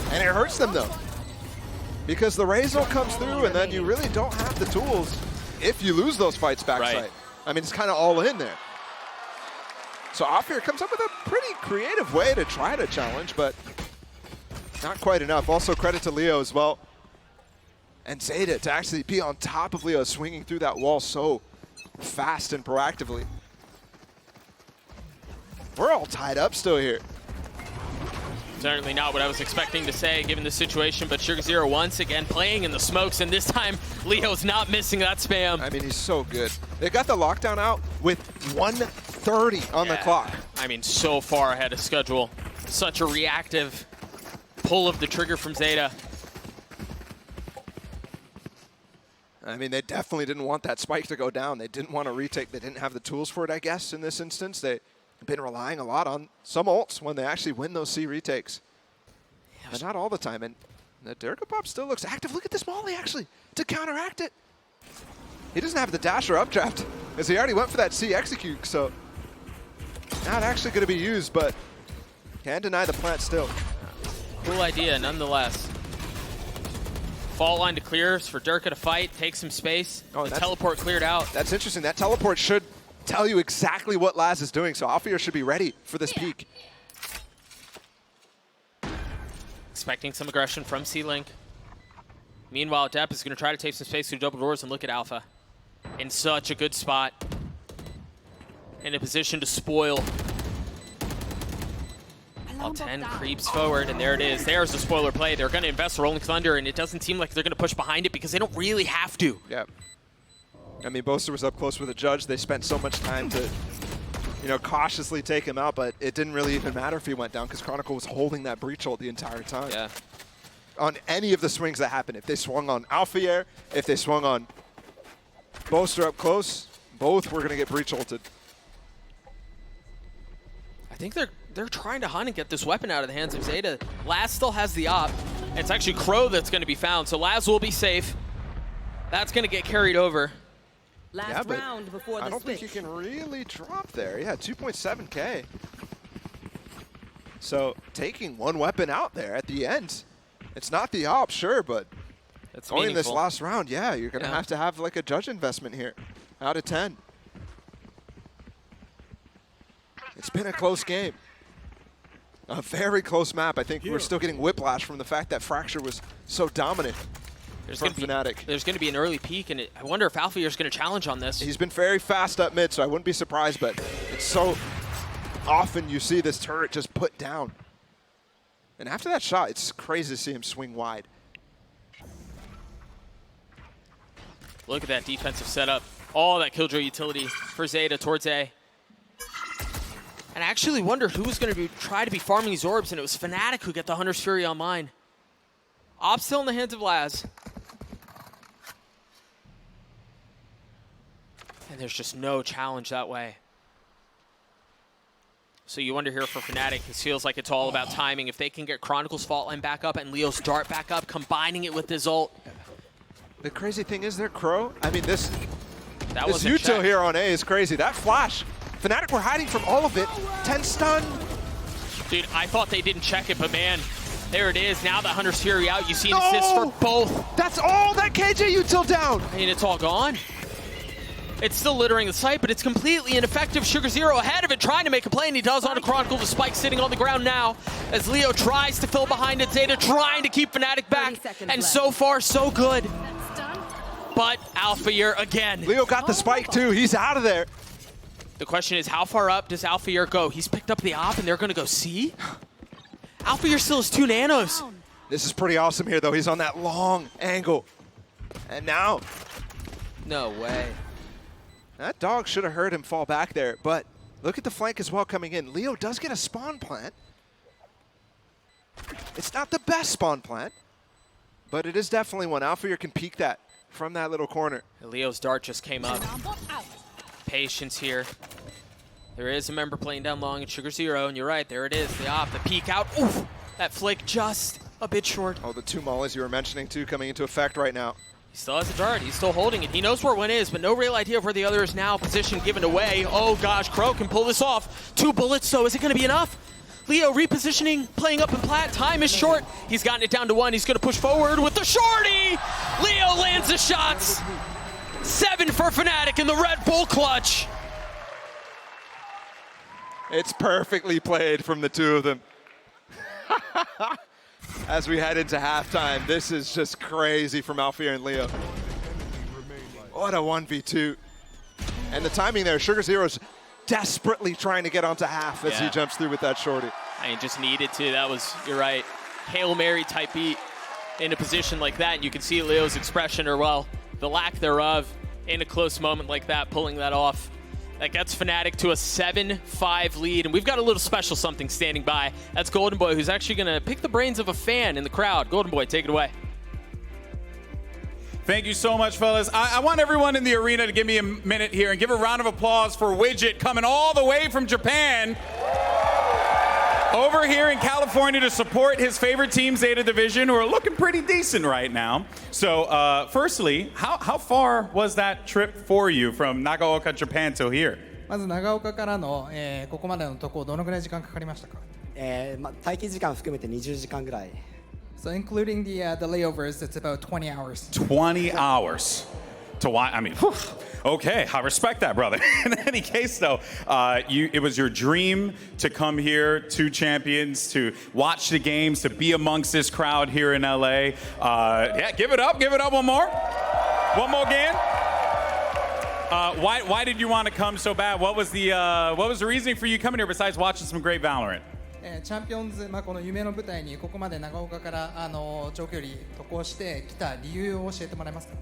[SPEAKER 8] And it hurts them though, because the Razor comes through and then you really don't have the tools if you lose those fights backside. Right. I mean, it's kind of all in there. So Alfier comes up with a pretty creative way to try to challenge, but not quite enough. Also credit to Leo as well. And ZETA to actually be on top of Leo, swinging through that wall so fast and proactively. We're all tied up still here.
[SPEAKER 7] Certainly not what I was expecting to say given the situation, but Sugar Zero once again playing in the smokes, and this time Leo's not missing that spam.
[SPEAKER 8] I mean, he's so good. They got the lockdown out with 1:30 on the clock.
[SPEAKER 7] I mean, so far ahead of schedule. Such a reactive pull of the trigger from ZETA.
[SPEAKER 8] I mean, they definitely didn't want that spike to go down. They didn't want to retake. They didn't have the tools for it, I guess, in this instance. They've been relying a lot on some ults when they actually win those C retakes. Yeah, but not all the time. And the Durka Pop still looks active. Look at this Molly, actually, to counteract it. He doesn't have the dash or updraft, as he already went for that C execute, so not actually going to be used, but can't deny the plant still.
[SPEAKER 7] Cool idea, nonetheless. Fall line to clears for Durka to fight, take some space. The teleport cleared out.
[SPEAKER 8] That's interesting. That teleport should tell you exactly what Laz is doing, so Alfier should be ready for this peak.
[SPEAKER 7] Expecting some aggression from C-Link. Meanwhile, Dep is going to try to take some space through double doors and look at Alpha. in such a good spot. In a position to spoil. While 10 creeps forward, and there it is. There's the spoiler play. They're going to invest Rolling Thunder, and it doesn't seem like they're going to push behind it because they don't really have to.
[SPEAKER 8] Yeah. I mean, Boaster was up close with the judge. They spent so much time to, you know, cautiously take him out, but it didn't really even matter if he went down because Chronicle was holding that breach ult the entire time.
[SPEAKER 7] Yeah.
[SPEAKER 8] On any of the swings that happened, if they swung on Alphier, if they swung on Boaster up close, both were going to get breach ulted.
[SPEAKER 7] I think they're trying to hunt and get this weapon out of the hands of ZETA. Laz still has the op. It's actually Crow that's going to be found, so Laz will be safe. That's going to get carried over.
[SPEAKER 9] Last round before the
[SPEAKER 8] I don't
[SPEAKER 9] switch.
[SPEAKER 8] think you can really drop there. Yeah, 2.7K. So taking one weapon out there at the end. It's not the op, sure, but
[SPEAKER 7] That's
[SPEAKER 8] going this
[SPEAKER 7] meaningful.
[SPEAKER 8] last round, yeah, you're going to
[SPEAKER 7] Yeah.
[SPEAKER 8] have like a judge investment here out of 10. It's been a close game. A very close map. I think we're still getting whiplash from the fact that Fracture was so dominant from Fnatic.
[SPEAKER 7] There's going to be an early peak, and I wonder if Alphayear's going to challenge on this.
[SPEAKER 8] He's been very fast up mid, so I wouldn't be surprised, but it's so often you see this turret just put down. And after that shot, it's crazy to see him swing wide.
[SPEAKER 7] Look at that defensive setup. All that Killjoy utility for ZETA towards A. And I actually wondered who was going to try to be farming these orbs, and it was FNATIC who got the Hunter's Fury on mine. Op still in the hands of Laz. And there's just no challenge that way. So you wonder here for FNATIC, this feels like it's all about timing. If they can get Chronicle's fault line back up and Leo's dart back up, combining it with his ult.
[SPEAKER 8] The crazy thing is they're Crow. I mean, this
[SPEAKER 7] was a
[SPEAKER 8] util
[SPEAKER 7] check.
[SPEAKER 8] here on A is crazy. That flash, Fnatic were hiding from all of it. 10 stun.
[SPEAKER 7] Dude, I thought they didn't check it, but man, there it is. Now the Hunter's Fury out. You see an assist for both.
[SPEAKER 8] That's all that KJ util down.
[SPEAKER 7] I mean, it's all gone. It's still littering the site, but it's completely ineffective. Sugar Zero ahead of it, trying to make a play, and he does on a Chronicle. The spike sitting on the ground now as Leo tries to fill behind it. ZETA trying to keep Fnatic back, and so far, so good. But Alphayear again.
[SPEAKER 8] Leo got the spike too. He's out of there.
[SPEAKER 7] The question is, how far up does Alphayear go? He's picked up the op, and they're going to go C? Alphayear still has 2 nanos.
[SPEAKER 8] This is pretty awesome here, though. He's on that long angle. And now,
[SPEAKER 7] No way.
[SPEAKER 8] that dog should have heard him fall back there. But look at the flank as well coming in. Leo does get a spawn plant. It's not the best spawn plant, but it is definitely one. Alphayear can peek that from that little corner.
[SPEAKER 7] Leo's dart just came up. Patience here. There is a member playing down long at Sugar Zero, and you're right, there it is, the op, the peek out. Oof, that flick just a bit short.
[SPEAKER 8] Oh, the 2 mollies you were mentioning too coming into effect right now.
[SPEAKER 7] He still has a dart, he's still holding it. He knows where one is, but no real idea of where the other is now. Position given away. Oh gosh, Crow can pull this off. 2 bullets, so is it gonna be enough? Leo repositioning, playing up in plat, time is short. He's gotten it down to 1, he's gonna push forward with the shorty! Leo lands the shots! 7 for Fnatic in the Red Bull clutch.
[SPEAKER 8] It's perfectly played from the 2 of them. As we head into halftime, this is just crazy from Alphayear and Leo. What a 1v2. And the timing there, Sugar Zero's desperately trying to get onto half as he jumps through with that shorty.
[SPEAKER 7] I mean, just needed to. That was, you're right, Hail Mary type beat in a position like that. You can see Leo's expression, or well, the lack thereof, in a close moment like that, pulling that off. That gets Fnatic to a 7-5 lead, and we've got a little special something standing by. That's Golden Boy, who's actually going to pick the brains of a fan in the crowd. Golden Boy, take it away.
[SPEAKER 1] Thank you so much, fellas. I want everyone in the arena to give me a minute here and give a round of applause for Widget coming all the way from Japan over here in California to support his favorite team, ZETA Division, who are looking pretty decent right now. So firstly, how far was that trip for you from Nagaoka, Japan till here?
[SPEAKER 6] まず長岡からの、ここまでのとこどのぐらい時間かかりましたか？
[SPEAKER 10] 待機時間含めて20時間ぐらい。
[SPEAKER 6] So including the layovers, it's about 20 hours.
[SPEAKER 1] 20 hours to watch. I mean, whew. Okay, I respect that, brother. In any case, though, it was your dream to come here to Champions, to watch the games, to be amongst this crowd here in LA. Yeah, give it up one more. One more again. Why did you want to come so bad? What was the reasoning for you coming here besides watching some great Valorant?
[SPEAKER 6] チャンピオンズ、この夢の舞台にここまで長岡から長距離渡航してきた理由を教えてもらえますか？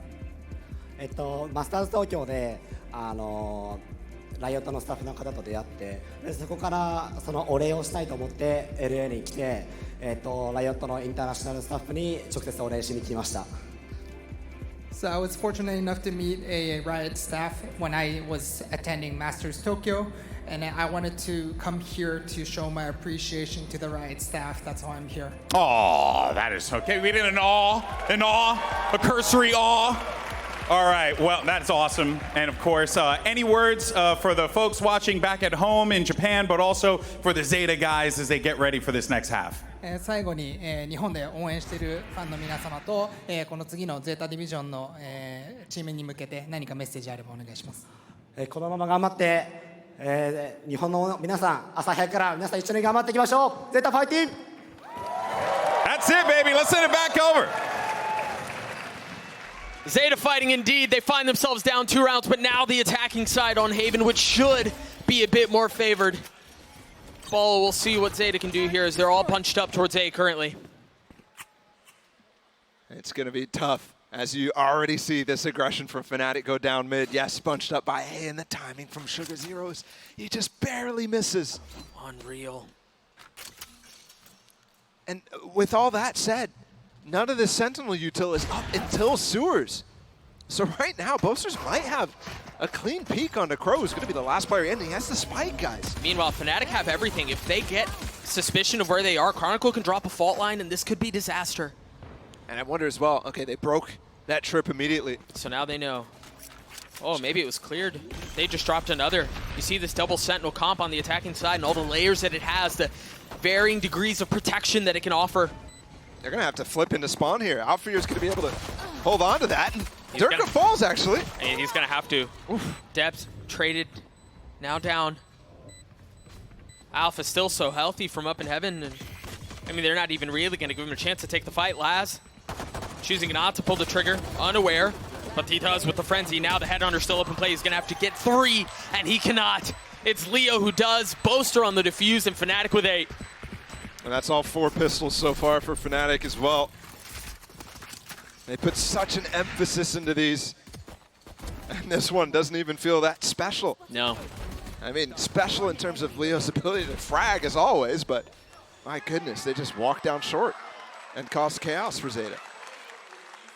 [SPEAKER 10] マスターズ東京でライオットのスタッフの方と出会って、でそこからそのお礼をしたいと思って LA に来て、ライオットのインターナショナルスタッフに直接お礼しに来ました。
[SPEAKER 6] So I was fortunate enough to meet a Riot staff when I was attending Masters Tokyo, and I wanted to come here to show my appreciation to the Riot staff. That's why I'm here.
[SPEAKER 1] Oh, that is okay. We did an awe, a cursory awe. All right, well, that's awesome. And of course, any words for the folks watching back at home in Japan, but also for the ZETA guys as they get ready for this next half?
[SPEAKER 6] 最後に、日本で応援しているファンの皆様と、この次のゼータディビジョンの、チームに向けて何かメッセージあればお願いします。
[SPEAKER 10] このまま頑張って、日本の皆さん、朝早くから皆さん一緒に頑張っていきましょう。ゼータファイティング
[SPEAKER 1] That's it, baby. Let's send it back over.
[SPEAKER 7] ZETA fighting indeed. They find themselves down 2 rounds, but now the attacking side on Haven, which should be a bit more favored. Follow, we'll see what ZETA can do here as they're all bunched up towards A currently.
[SPEAKER 8] It's going to be tough as you already see this aggression from FNATIC go down mid. Yes, bunched up by A, and the timing from Sugar Zeros, he just barely misses.
[SPEAKER 7] Unreal.
[SPEAKER 8] And with all that said, none of the Sentinel util is up until Sewers. So right now, Boasters might have a clean peek onto Crow, who's going to be the last player in. He has the spike, guys.
[SPEAKER 7] Meanwhile, FNATIC have everything. If they get suspicion of where they are, Chronicle can drop a fault line, and this could be disaster.
[SPEAKER 8] And I wonder as well, okay, they broke that trip immediately.
[SPEAKER 7] So now they know. Oh, maybe it was cleared. They just dropped another. You see this double Sentinel comp on the attacking side and all the layers that it has, the varying degrees of protection that it can offer.
[SPEAKER 8] They're going to have to flip into spawn here. Outfield's going to be able to hold on to that. And
[SPEAKER 7] He's
[SPEAKER 8] Durka
[SPEAKER 7] gonna,
[SPEAKER 8] falls, actually.
[SPEAKER 7] And he's going to have to. Oof. Depth traded, now down. Alpha still so healthy from up in heaven. And I mean, they're not even really going to give him a chance to take the fight. Laz choosing not to pull the trigger, unaware. But he does with the frenzy. Now the headhunter still up in play. He's going to have to get 3, and he cannot. It's Leo who does. Boaster on the defuse, and FNATIC with 8.
[SPEAKER 8] And that's all 4 pistols so far for FNATIC as well. They put such an emphasis into these. And this one doesn't even feel that special.
[SPEAKER 7] No.
[SPEAKER 8] I mean, special in terms of Leo's ability to frag as always, but my goodness, they just walk down short and cause chaos for ZETA.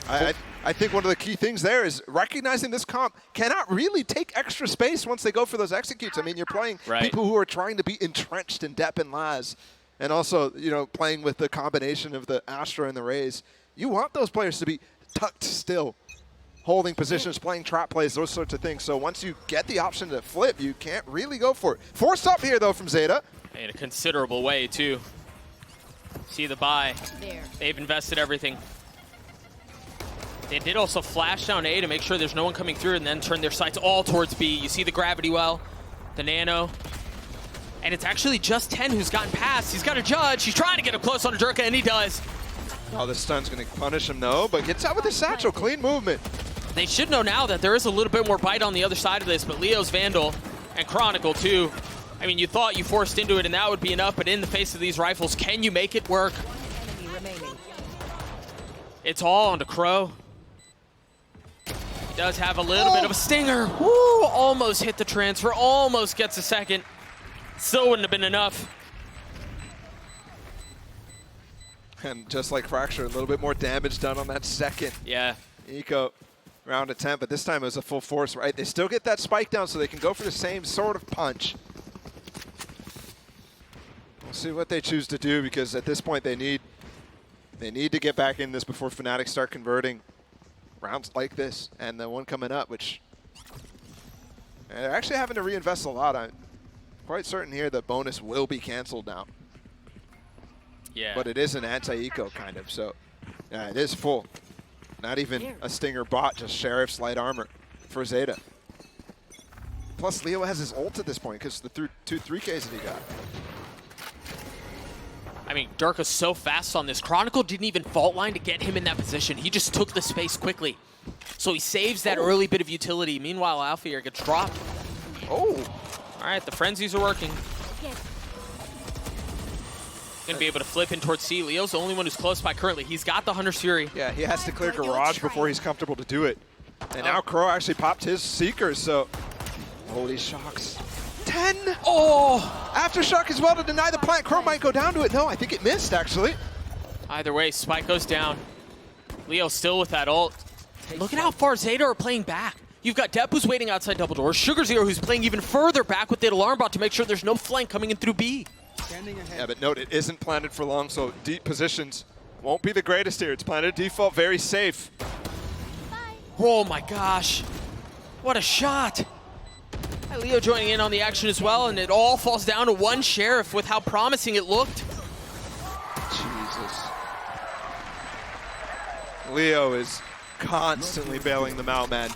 [SPEAKER 8] I think one of the key things there is recognizing this comp cannot really take extra space once they go for those executes. I mean, you're playing people who are trying to be entrenched in Depp and Laz, and also, you know, playing with the combination of the Astra and the Raze. You want those players to be tucked still, holding positions, playing trap plays, those sorts of things. So once you get the option to flip, you can't really go for it. Forced up here, though, from ZETA.
[SPEAKER 7] In a considerable way, too. See the buy. They've invested everything. They did also flash down A to make sure there's no one coming through and then turn their sights all towards B. You see the gravity well, the nano. And it's actually just 10 who's gotten past. He's got a judge. He's trying to get up close on Durka, and he does.
[SPEAKER 8] Oh, the stun's going to punish him, though, but gets out with his satchel. Clean movement.
[SPEAKER 7] They should know now that there is a little bit more bite on the other side of this, but Leo's Vandal and Chronicle, too. I mean, you thought you forced into it, and that would be enough, but in the face of these rifles, can you make it work? It's all onto Crow. He does have a little bit of a stinger. Woo! Almost hit the transfer, almost gets a second. Still wouldn't have been enough.
[SPEAKER 8] And just like Fracture, a little bit more damage done on that second.
[SPEAKER 7] Yeah.
[SPEAKER 8] Eco, round attempt, but this time it was a full force, right? They still get that spike down so they can go for the same sort of punch. We'll see what they choose to do, because at this point they need to get back in this before FNATIC start converting rounds like this, and the one coming up, which they're actually having to reinvest a lot. I'm quite certain here that bonus will be canceled now.
[SPEAKER 7] Yeah.
[SPEAKER 8] But it is an anti-eco kind of, so yeah, it is full. Not even a Stinger bot, just Sheriff's light armor for ZETA. Plus Leo has his ult at this point because the 2 3Ks that he got.
[SPEAKER 7] I mean, Durka's so fast on this. Chronicle didn't even fault line to get him in that position. He just took the space quickly. So he saves that early bit of utility. Meanwhile, Alfir gets dropped. Oh. All right, the frenzies are working. Gonna be able to flip in towards C. Leo's the only one who's close by currently. He's got the Hunter's Fury.
[SPEAKER 8] Yeah, he has to clear Garage before he's comfortable to do it. And now Crow actually popped his Seekers, so... Holy shocks. 10! Oh! Aftershock as well to deny the plant. Crow might go down to it. No, I think it missed, actually.
[SPEAKER 7] Either way, Spike goes down. Leo still with that ult. Look at how far ZETA are playing back. You've got Depp who's waiting outside double doors. Sugar Zero who's playing even further back with the alarm bot to make sure there's no flank coming in through B.
[SPEAKER 8] Yeah, but note, it isn't planted for long, so deep positions won't be the greatest here. It's planted default, very safe.
[SPEAKER 7] Oh my gosh. What a shot. Leo joining in on the action as well, and it all falls down to one Sheriff with how promising it looked.
[SPEAKER 8] Jesus. Leo is constantly bailing them out, man.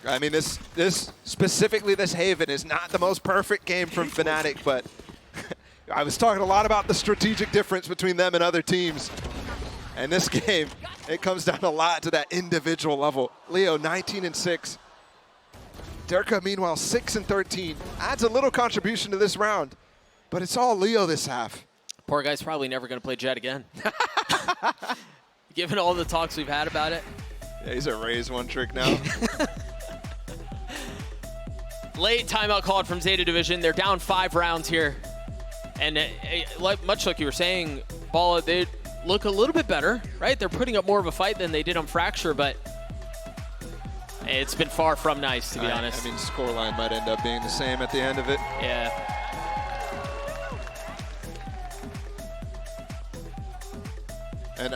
[SPEAKER 8] I mean, this specifically this Haven is not the most perfect game from FNATIC, but I was talking a lot about the strategic difference between them and other teams. And this game, it comes down a lot to that individual level. Leo 19-6. Durka, meanwhile, 6-13. Adds a little contribution to this round, but it's all Leo this half.
[SPEAKER 7] Poor guy's probably never going to play Jet again. Given all the talks we've had about it.
[SPEAKER 8] Yeah, he's a Raze one trick now.
[SPEAKER 7] Late timeout called from Zeta Division. They're down 5 rounds here. And much like you were saying, Bala, they look a little bit better, right? They're putting up more of a fight than they did on Fracture, but it's been far from nice, to be honest.
[SPEAKER 8] I mean, scoreline might end up being the same at the end of it.
[SPEAKER 7] Yeah.
[SPEAKER 8] And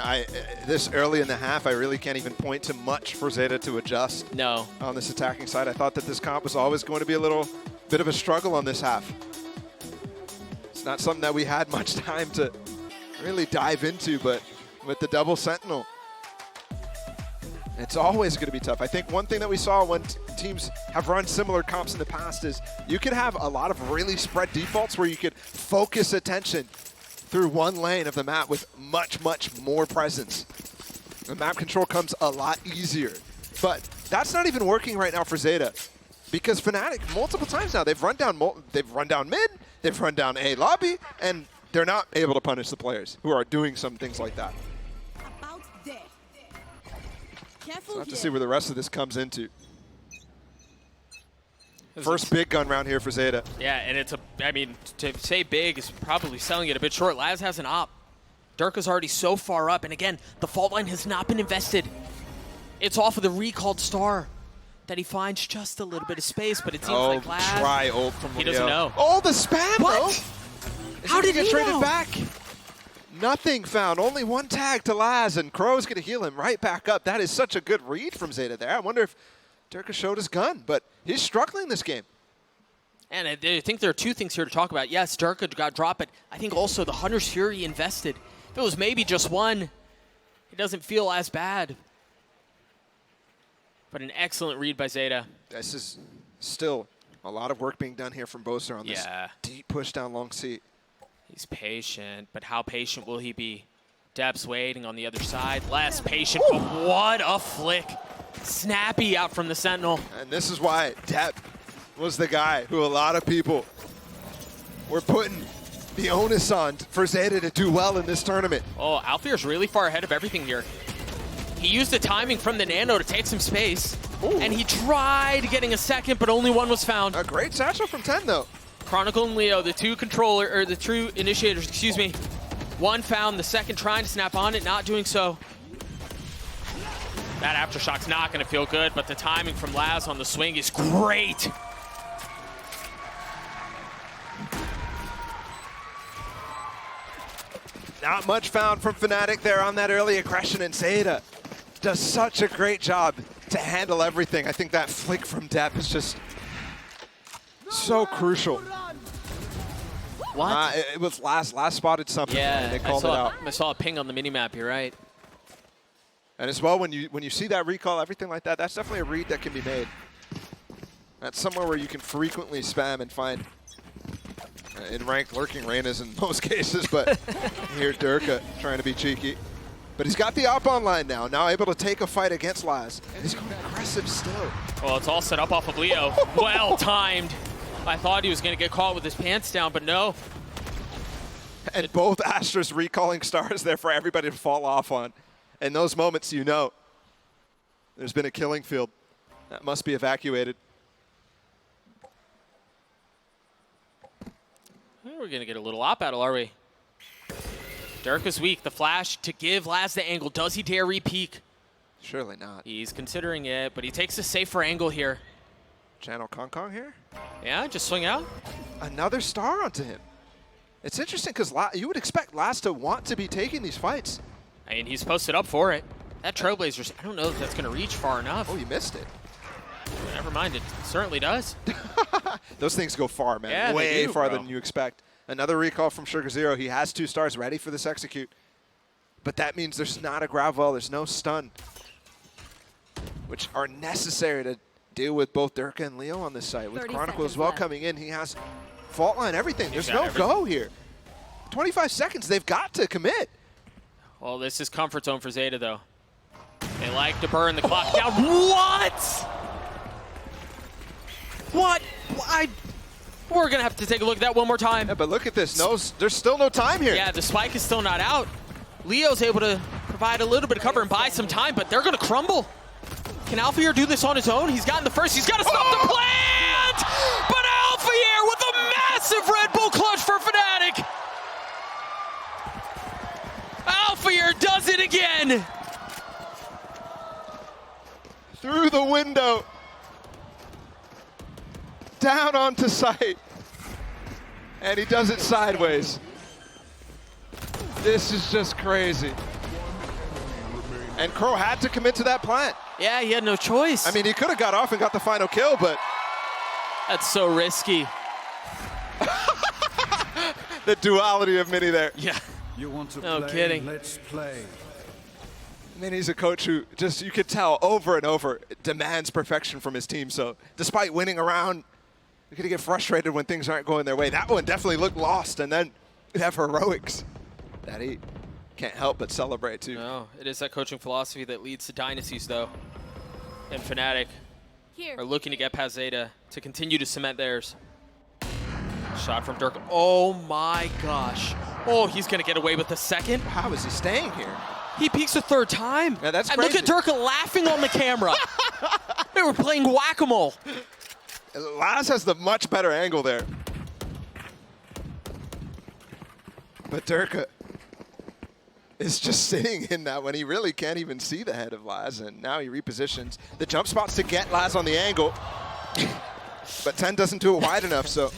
[SPEAKER 8] this early in the half, I really can't even point to much for ZETA to adjust.
[SPEAKER 7] No.
[SPEAKER 8] On this attacking side, I thought that this comp was always going to be a little bit of a struggle on this half. It's not something that we had much time to really dive into, but with the double Sentinel, it's always going to be tough. I think one thing that we saw when teams have run similar comps in the past is you could have a lot of really spread defaults where you could focus attention through one lane of the map with much, much more presence. The map control comes a lot easier. But that's not even working right now for ZETA, because FNATIC multiple times now, they've run down mid, they've run down A lobby, and they're not able to punish the players who are doing some things like that. So we'll have to see where the rest of this comes into. First big gun round here for ZETA.
[SPEAKER 7] Yeah, and it's I mean, to say big is probably selling it a bit short. Laz has an op. Durka's already so far up, and again, the fault line has not been invested. It's off of the recalled star that he finds just a little bit of space, but it seems like Laz...
[SPEAKER 8] try ult from Leo.
[SPEAKER 7] He doesn't know.
[SPEAKER 8] Oh, the spam,
[SPEAKER 7] what?
[SPEAKER 8] though!
[SPEAKER 7] How did he
[SPEAKER 8] get traded
[SPEAKER 7] know?
[SPEAKER 8] back? Nothing found. Only one tag to Laz, and Crow's going to heal him right back up. That is such a good read from ZETA there. I wonder if Durka showed his gun, but he's struggling this game.
[SPEAKER 7] And I think there are two things here to talk about. Yes, Durka got dropped, but I think also the Hunter's Fury invested. If it was maybe just one, it doesn't feel as bad. But an excellent read by ZETA.
[SPEAKER 8] This is still a lot of work being done here from Boaster on this deep push down long C.
[SPEAKER 7] He's patient, but how patient will he be? Depp's waiting on the other side. Less patient, but what a flick. Snappy out from the Sentinel.
[SPEAKER 8] And this is why Depp was the guy who a lot of people were putting the onus on for ZETA to do well in this tournament.
[SPEAKER 7] Oh, Alfier's really far ahead of everything here. He used the timing from the Nano to take some space, and he tried getting a second, but only one was found.
[SPEAKER 8] A great satchel from 10, though.
[SPEAKER 7] Chronicle and Leo, the two initiators, excuse me. One found, the second trying to snap on it, not doing so. That aftershock's not going to feel good, but the timing from Laz on the swing is great.
[SPEAKER 8] Not much found from FNATIC there on that early aggression, and ZETA does such a great job to handle everything. I think that flick from Depp is just so crucial.
[SPEAKER 7] What?
[SPEAKER 8] It was last spotted something, and they called it out.
[SPEAKER 7] I saw a ping on the minimap, you're right.
[SPEAKER 8] And as well, when you see that recall, everything like that, that's definitely a read that can be made. That's somewhere where you can frequently spam and find In ranked, lurking Reyna's in most cases, but here Durka trying to be cheeky. But he's got the op online now able to take a fight against Laz. And he's going aggressive still.
[SPEAKER 7] Well, it's all set up off of Leo. Well timed. I thought he was going to get caught with his pants down, but no.
[SPEAKER 8] And both Astra's recalling stars there for everybody to fall off on. In those moments, you know, there's been a killing field that must be evacuated.
[SPEAKER 7] We're going to get a little op battle, are we? Durka's weak. The flash to give Laz the angle. Does he dare re-peek?
[SPEAKER 8] Surely not.
[SPEAKER 7] He's considering it, but he takes a safer angle here.
[SPEAKER 8] Channel Kong here?
[SPEAKER 7] Yeah, just swing out.
[SPEAKER 8] Another star onto him. It's interesting because you would expect Laz to want to be taking these fights.
[SPEAKER 7] I mean, he's posted up for it. That Trailblazers, I don't know if that's going to reach far enough.
[SPEAKER 8] Oh, you missed it.
[SPEAKER 7] Never mind, it certainly does.
[SPEAKER 8] Those things go far, man.
[SPEAKER 7] Yeah,
[SPEAKER 8] way
[SPEAKER 7] do,
[SPEAKER 8] farther
[SPEAKER 7] bro.
[SPEAKER 8] than you expect. Another recall from Sugar Zero. He has 2 stars ready for this execute. But that means there's not a grab well, there's no stun, which are necessary to deal with both Durka and Leo on this site. With Chronicle as well coming in, he has fault line, everything. There's no go here. 25 seconds, they've got to commit.
[SPEAKER 7] Well, this is comfort zone for Zeta, though. They like to burn the clock down. What? What? We're going to have to take a look at that one more time.
[SPEAKER 8] Yeah, but look at this. No, there's still no time here.
[SPEAKER 7] Yeah, the spike is still not out. Leo's able to provide a little bit of cover and buy some time, but they're going to crumble. Can Alphair do this on his own? He's gotten the first. He's got to stop the plant! But Alphair with a massive Red Bull clutch for FNATIC. Alphair does it again.
[SPEAKER 8] Through the window. Down onto site. And he does it sideways. This is just crazy. And Crow had to commit to that plant.
[SPEAKER 7] Yeah, he had no choice.
[SPEAKER 8] I mean, he could have got off and got the final kill, but...
[SPEAKER 7] That's so risky.
[SPEAKER 8] The duality of Mini there.
[SPEAKER 7] Yeah.
[SPEAKER 11] You want to
[SPEAKER 7] No
[SPEAKER 11] play?
[SPEAKER 7] kidding.
[SPEAKER 11] Let's play.
[SPEAKER 8] Mini's a coach who just, you could tell over and over, demands perfection from his team. So despite winning a round, you're going to get frustrated when things aren't going their way. That one definitely looked lost, and then you have heroics that he can't help but celebrate too.
[SPEAKER 7] No, it is that coaching philosophy that leads to dynasties, though. And FNATIC are looking to get past Zeta to continue to cement theirs. Shot from Dirk. Oh my gosh. Oh, he's going to get away with the second.
[SPEAKER 8] How is he staying here?
[SPEAKER 7] He peeks a third time.
[SPEAKER 8] Yeah, that's
[SPEAKER 7] and
[SPEAKER 8] crazy.
[SPEAKER 7] look at Durka laughing on the camera. They were playing whack-a-mole.
[SPEAKER 8] Laz has the much better angle there. But Durka is just sitting in that when he really can't even see the head of Laz, and now he repositions the jump spots to get Laz on the angle. But 10 doesn't do it wide enough, so.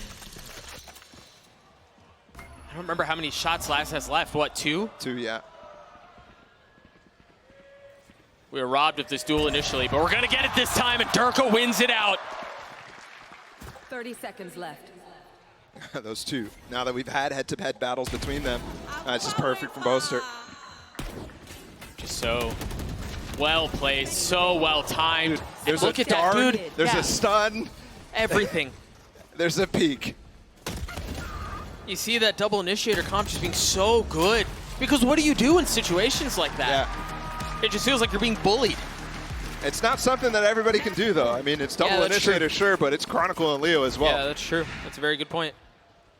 [SPEAKER 7] I don't remember how many shots Laz has left. What, 2?
[SPEAKER 8] 2, yeah.
[SPEAKER 7] We were robbed of this duel initially, but we're going to get it this time, and Durka wins it out.
[SPEAKER 9] 30 seconds left.
[SPEAKER 8] Those two. Now that we've had head-to-head battles between them, it's just perfect from Boaster.
[SPEAKER 7] Just so well played, so well timed.
[SPEAKER 8] There's
[SPEAKER 7] Look
[SPEAKER 8] a
[SPEAKER 7] at that,
[SPEAKER 8] dart,
[SPEAKER 7] dude.
[SPEAKER 8] there's
[SPEAKER 7] Yeah.
[SPEAKER 8] a stun.
[SPEAKER 7] Everything.
[SPEAKER 8] There's a peak.
[SPEAKER 7] You see that double initiator comp just being so good. Because what do you do in situations like that?
[SPEAKER 8] Yeah.
[SPEAKER 7] It just feels like you're being bullied.
[SPEAKER 8] It's not something that everybody can do, though. I mean, it's double
[SPEAKER 7] that's
[SPEAKER 8] initiator,
[SPEAKER 7] true.
[SPEAKER 8] sure, but it's Chronicle and Leo as well.
[SPEAKER 7] Yeah, that's true. That's a very good point.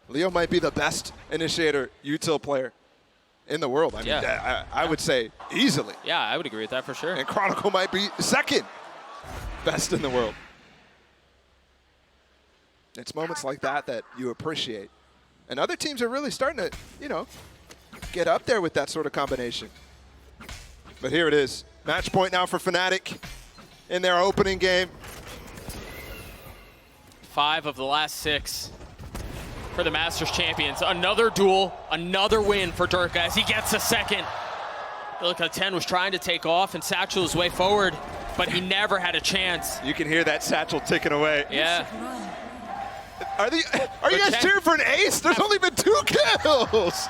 [SPEAKER 8] Leo might be the best initiator util player in the world. I mean,
[SPEAKER 7] Yeah.
[SPEAKER 8] I would say easily.
[SPEAKER 7] Yeah, I would agree with that for sure.
[SPEAKER 8] And Chronicle might be second best in the world. It's moments like that that you appreciate. And other teams are really starting to, you know, get up there with that sort of combination. But here it is. Match point now for FNATIC in their opening game.
[SPEAKER 7] 5 of the last 6 for the Masters champions. Another duel, another win for Durka as he gets a second. Look, 10 was trying to take off and satchel his way forward, but he never had a chance.
[SPEAKER 8] You can hear that satchel ticking away.
[SPEAKER 7] Yeah.
[SPEAKER 8] Are you guys cheering for an ace? There's only been 2 kills.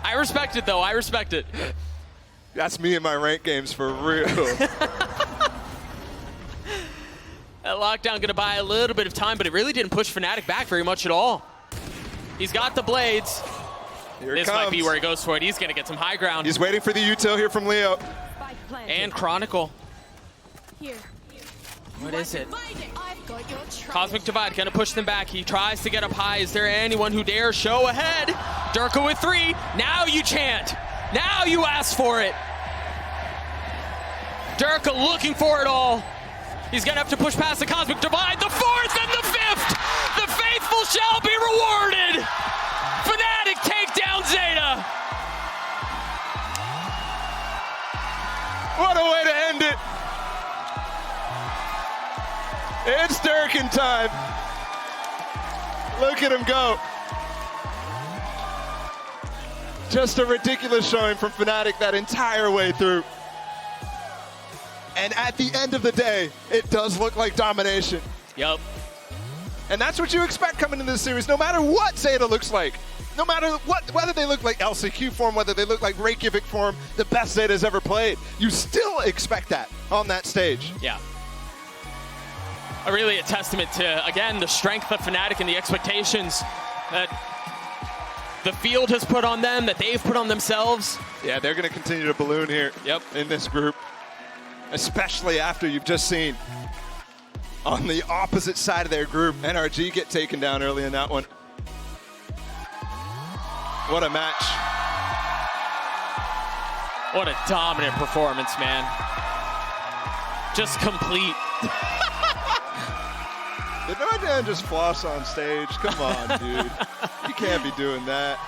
[SPEAKER 7] I respect it, though. I respect it.
[SPEAKER 8] That's me in my rank games for real.
[SPEAKER 7] That lockdown going to buy a little bit of time, but it really didn't push FNATIC back very much at all. He's got the blades.
[SPEAKER 8] Here
[SPEAKER 7] This
[SPEAKER 8] it comes.
[SPEAKER 7] might be where he goes for it. He's going to get some high ground.
[SPEAKER 8] He's waiting for the util here from Leo.
[SPEAKER 7] And Chronicle.
[SPEAKER 5] Here.
[SPEAKER 7] What is it? Cosmic Divide going to push them back. He tries to get up high. Is there anyone who dares show ahead? Durka with 3. Now you chant. Now you ask for it. Durka looking for it all. He's going to have to push past the Cosmic Divide. The 4th and the 5th. The faithful shall be rewarded. FNATIC take down ZETA.
[SPEAKER 8] What a way to end it. It's Durkin time. Look at him go. Just a ridiculous showing from FNATIC that entire way through. And at the end of the day, it does look like domination.
[SPEAKER 7] Yep.
[SPEAKER 8] And that's what you expect coming into this series, no matter what ZETA looks like. No matter what, whether they look like LCQ form, whether they look like Reykjavik form, the best ZETA's ever played, you still expect that on that stage.
[SPEAKER 7] Yeah. Really a testament to, again, the strength of FNATIC and the expectations that the field has put on them, that they've put on themselves.
[SPEAKER 8] Yeah, they're going to continue to balloon here in this group, especially after you've just seen on the opposite side of their group, NRG get taken down early in that one. What a match.
[SPEAKER 7] What a dominant performance, man. Just complete.
[SPEAKER 8] Did no man just floss on stage? Come on, dude. You can't be doing that.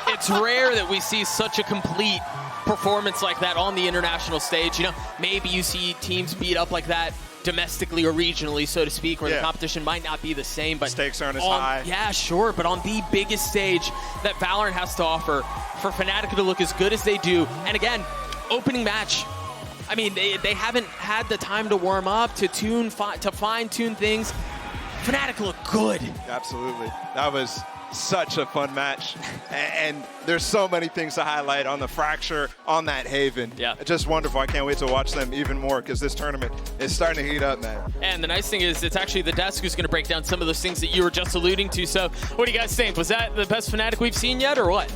[SPEAKER 7] It's rare that we see such a complete performance like that on the international stage. You know, maybe you see teams beat up like that domestically or regionally, so to speak, where the competition might not be the same, but
[SPEAKER 8] stakes aren't as high.
[SPEAKER 7] Yeah, sure, but on the biggest stage that Valorant has to offer, for FNATIC to look as good as they do, and again, opening match. I mean, they haven't had the time to warm up, to fine-tune things. FNATIC look good.
[SPEAKER 8] Absolutely. That was such a fun match. And there's so many things to highlight on the Fracture, on that Haven.
[SPEAKER 7] Yeah.
[SPEAKER 8] Just wonderful. I can't wait to watch them even more because this tournament is starting to heat up, man.
[SPEAKER 7] And the nice thing is it's actually the desk who's going to break down some of those things that you were just alluding to. So what do you guys think? Was that the best FNATIC we've seen yet or what?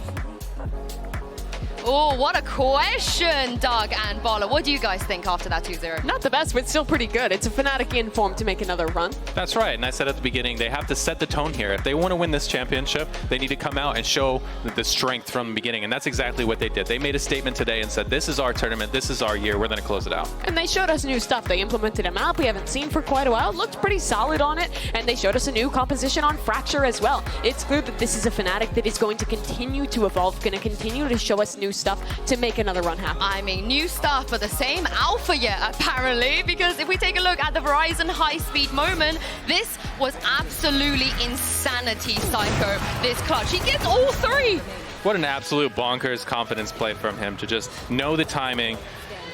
[SPEAKER 3] Oh, what a question, Doug and Bala. What do you guys think after that 2-0?
[SPEAKER 5] Not the best, but still pretty good. It's a FNATIC in form to make another run.
[SPEAKER 4] That's right, and I said at the beginning, they have to set the tone here. If they want to win this championship, they need to come out and show the strength from the beginning, and that's exactly what they did. They made a statement today and said, this is our tournament, this is our year, we're going to close it out.
[SPEAKER 5] And they showed us new stuff. They implemented a map we haven't seen for quite a while. Looked pretty solid on it, and they showed us a new composition on Fracture as well. It's clear that this is a FNATIC that is going to continue to evolve, going to continue to show us new stuff to make another run happen.
[SPEAKER 3] I mean, new stuff, but the same alpha yet, apparently, because if we take a look at the Verizon high-speed moment, this was absolutely insanity, Psycho, this clutch. He gets all 3.
[SPEAKER 4] What an absolute bonkers confidence play from him to just know the timing.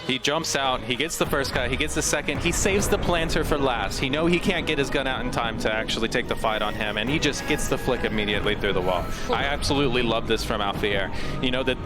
[SPEAKER 4] He jumps out, he gets the first cut, he gets the second, he saves the planter for last. He knows he can't get his gun out in time to actually take the fight on him, and he just gets the flick immediately through the wall. I absolutely love this from Alphair. You know, that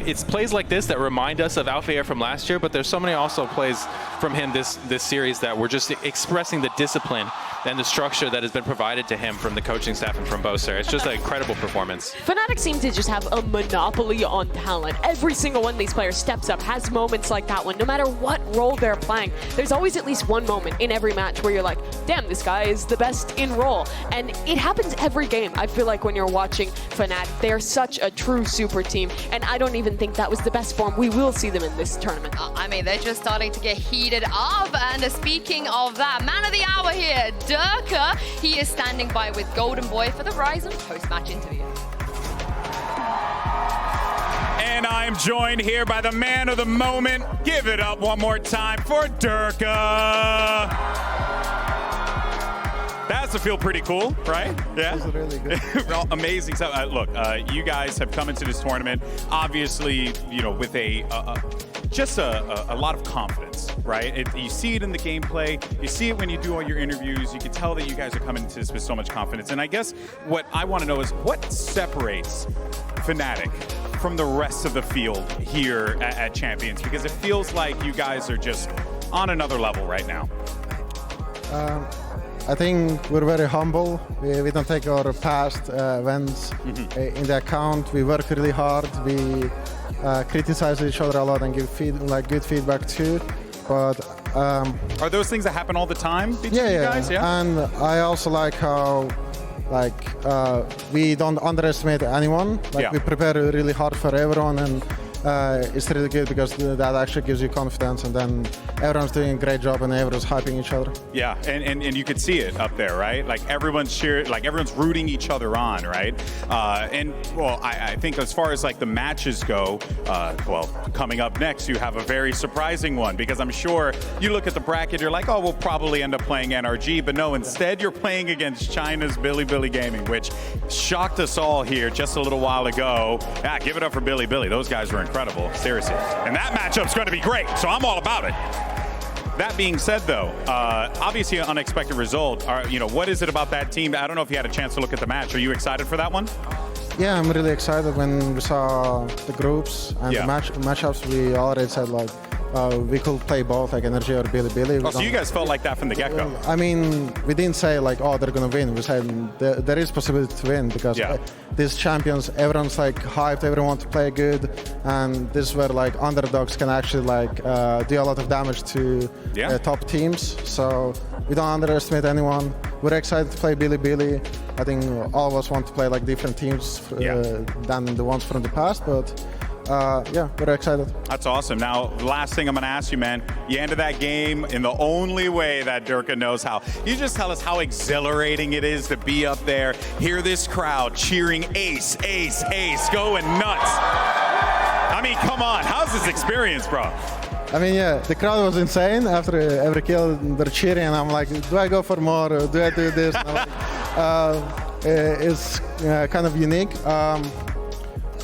[SPEAKER 4] it's plays like this that remind us of Alphair from last year, but there's so many also plays from him this series that were just expressing the discipline and the structure that has been provided to him from the coaching staff and from Boser. It's just an incredible performance.
[SPEAKER 5] FNATIC seem to just have a monopoly on talent. Every single one of these players steps up, has moments like that one. No matter what role they're playing, there's always at least one moment in every match where you're like, damn, this guy is the best in role. And it happens every game. I feel like when you're watching FNATIC, they're such a true super team, and I don't even think that was the best form we will see them in this tournament.
[SPEAKER 3] I mean, they're just starting to get heated up, and speaking of that, man of the hour here, Durka, he is standing by with Golden Boy for the Verizon post-match interview.
[SPEAKER 1] And I'm joined here by the man of the moment. Give it up one more time for Durka. That's to feel pretty cool, right? Yeah.
[SPEAKER 10] That was really good.
[SPEAKER 1] Amazing stuff. Look, you guys have come into this tournament, obviously, you know, with just a lot of confidence, right? You see it in the gameplay. You see it when you do all your interviews. You can tell that you guys are coming into this with so much confidence. And I guess what I want to know is what separates FNATIC from the rest of the field here at Champions? Because it feels like you guys are just on another level right now.
[SPEAKER 11] I think we're very humble. We don't take our past wins in the account. We work really hard. We criticize each other a lot and give good feedback too. But
[SPEAKER 1] are those things that happen all the time between you guys? Yeah.
[SPEAKER 11] And I also like how we don't underestimate anyone. We prepare really hard for everyone, and it's really good because that actually gives you confidence, and then everyone's doing a great job and everyone's hyping each other.
[SPEAKER 1] Yeah, and you could see it up there, right? Like everyone's cheering, like everyone's rooting each other on, right? And well, I think as far as like the matches go, well, coming up next, you have a very surprising one, because I'm sure you look at the bracket, you're like, oh, we'll probably end up playing NRG, but no, instead you're playing against China's Bilibili Gaming, which shocked us all here just a little while ago. Yeah, give it up for Bilibili. Those guys were incredible, seriously. And that matchup's going to be great, so I'm all about it. That being said, though, obviously an unexpected result. What is it about that team? I don't know if you had a chance to look at the match. Are you excited for that one?
[SPEAKER 11] Yeah, I'm really excited. When we saw the groups and the matchups, we already said we could play both, like Energy or Bilibili.
[SPEAKER 1] Oh, so you guys felt like that from the get-go?
[SPEAKER 11] I mean, we didn't say like, oh, they're gonna win. We said there is possibility to win, because these champions, everyone's like hyped, everyone wants to play good, and this is where like underdogs can actually do a lot of damage to top teams. So we don't underestimate anyone. We're excited to play Bilibili. I think all of us want to play like different teams than the ones from the past, but yeah, we're excited.
[SPEAKER 1] That's awesome. Now, last thing I'm going to ask you, man. You ended that game in the only way that Durka knows how. You just tell us how exhilarating it is to be up there, hear this crowd cheering ace, ace, ace, going nuts. I mean, come on. How's this experience, bro?
[SPEAKER 11] I mean, yeah, the crowd was insane. After every kill, they're cheering, and I'm like, do I go for more? Or do I do this? And I'm like, it's kind of unique.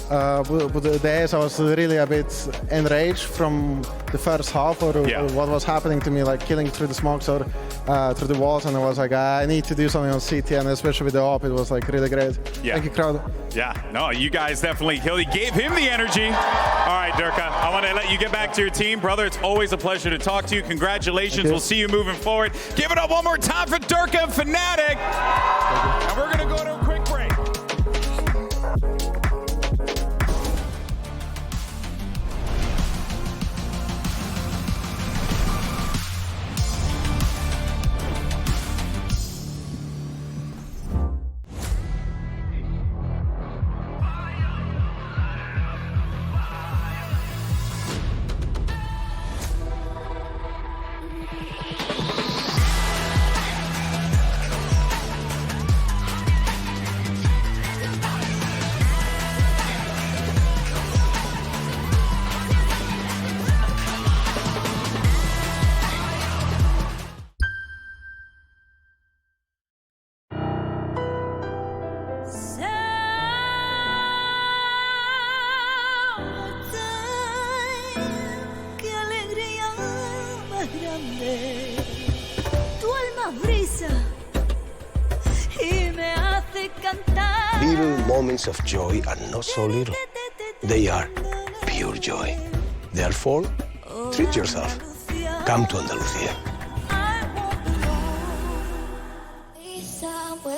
[SPEAKER 11] But the days I was really a bit enraged from the first half, or what was happening to me, like killing through the smokes or through the walls, and I was like, I need to do something on CT, and especially with the op, it was like really great. Thank you, crowd.
[SPEAKER 1] Yeah, no, you guys definitely killed. He gave him the energy. All right, Durka, I want to let you get back to your team. Brother, it's always a pleasure to talk to you. Congratulations. We'll see you moving forward. Give it up one more time for Durka and FNATIC. And we're going to go to a quick break.
[SPEAKER 12] Little moments of joy are not so little. They are pure joy. Therefore, treat yourself. Come to Andalusia.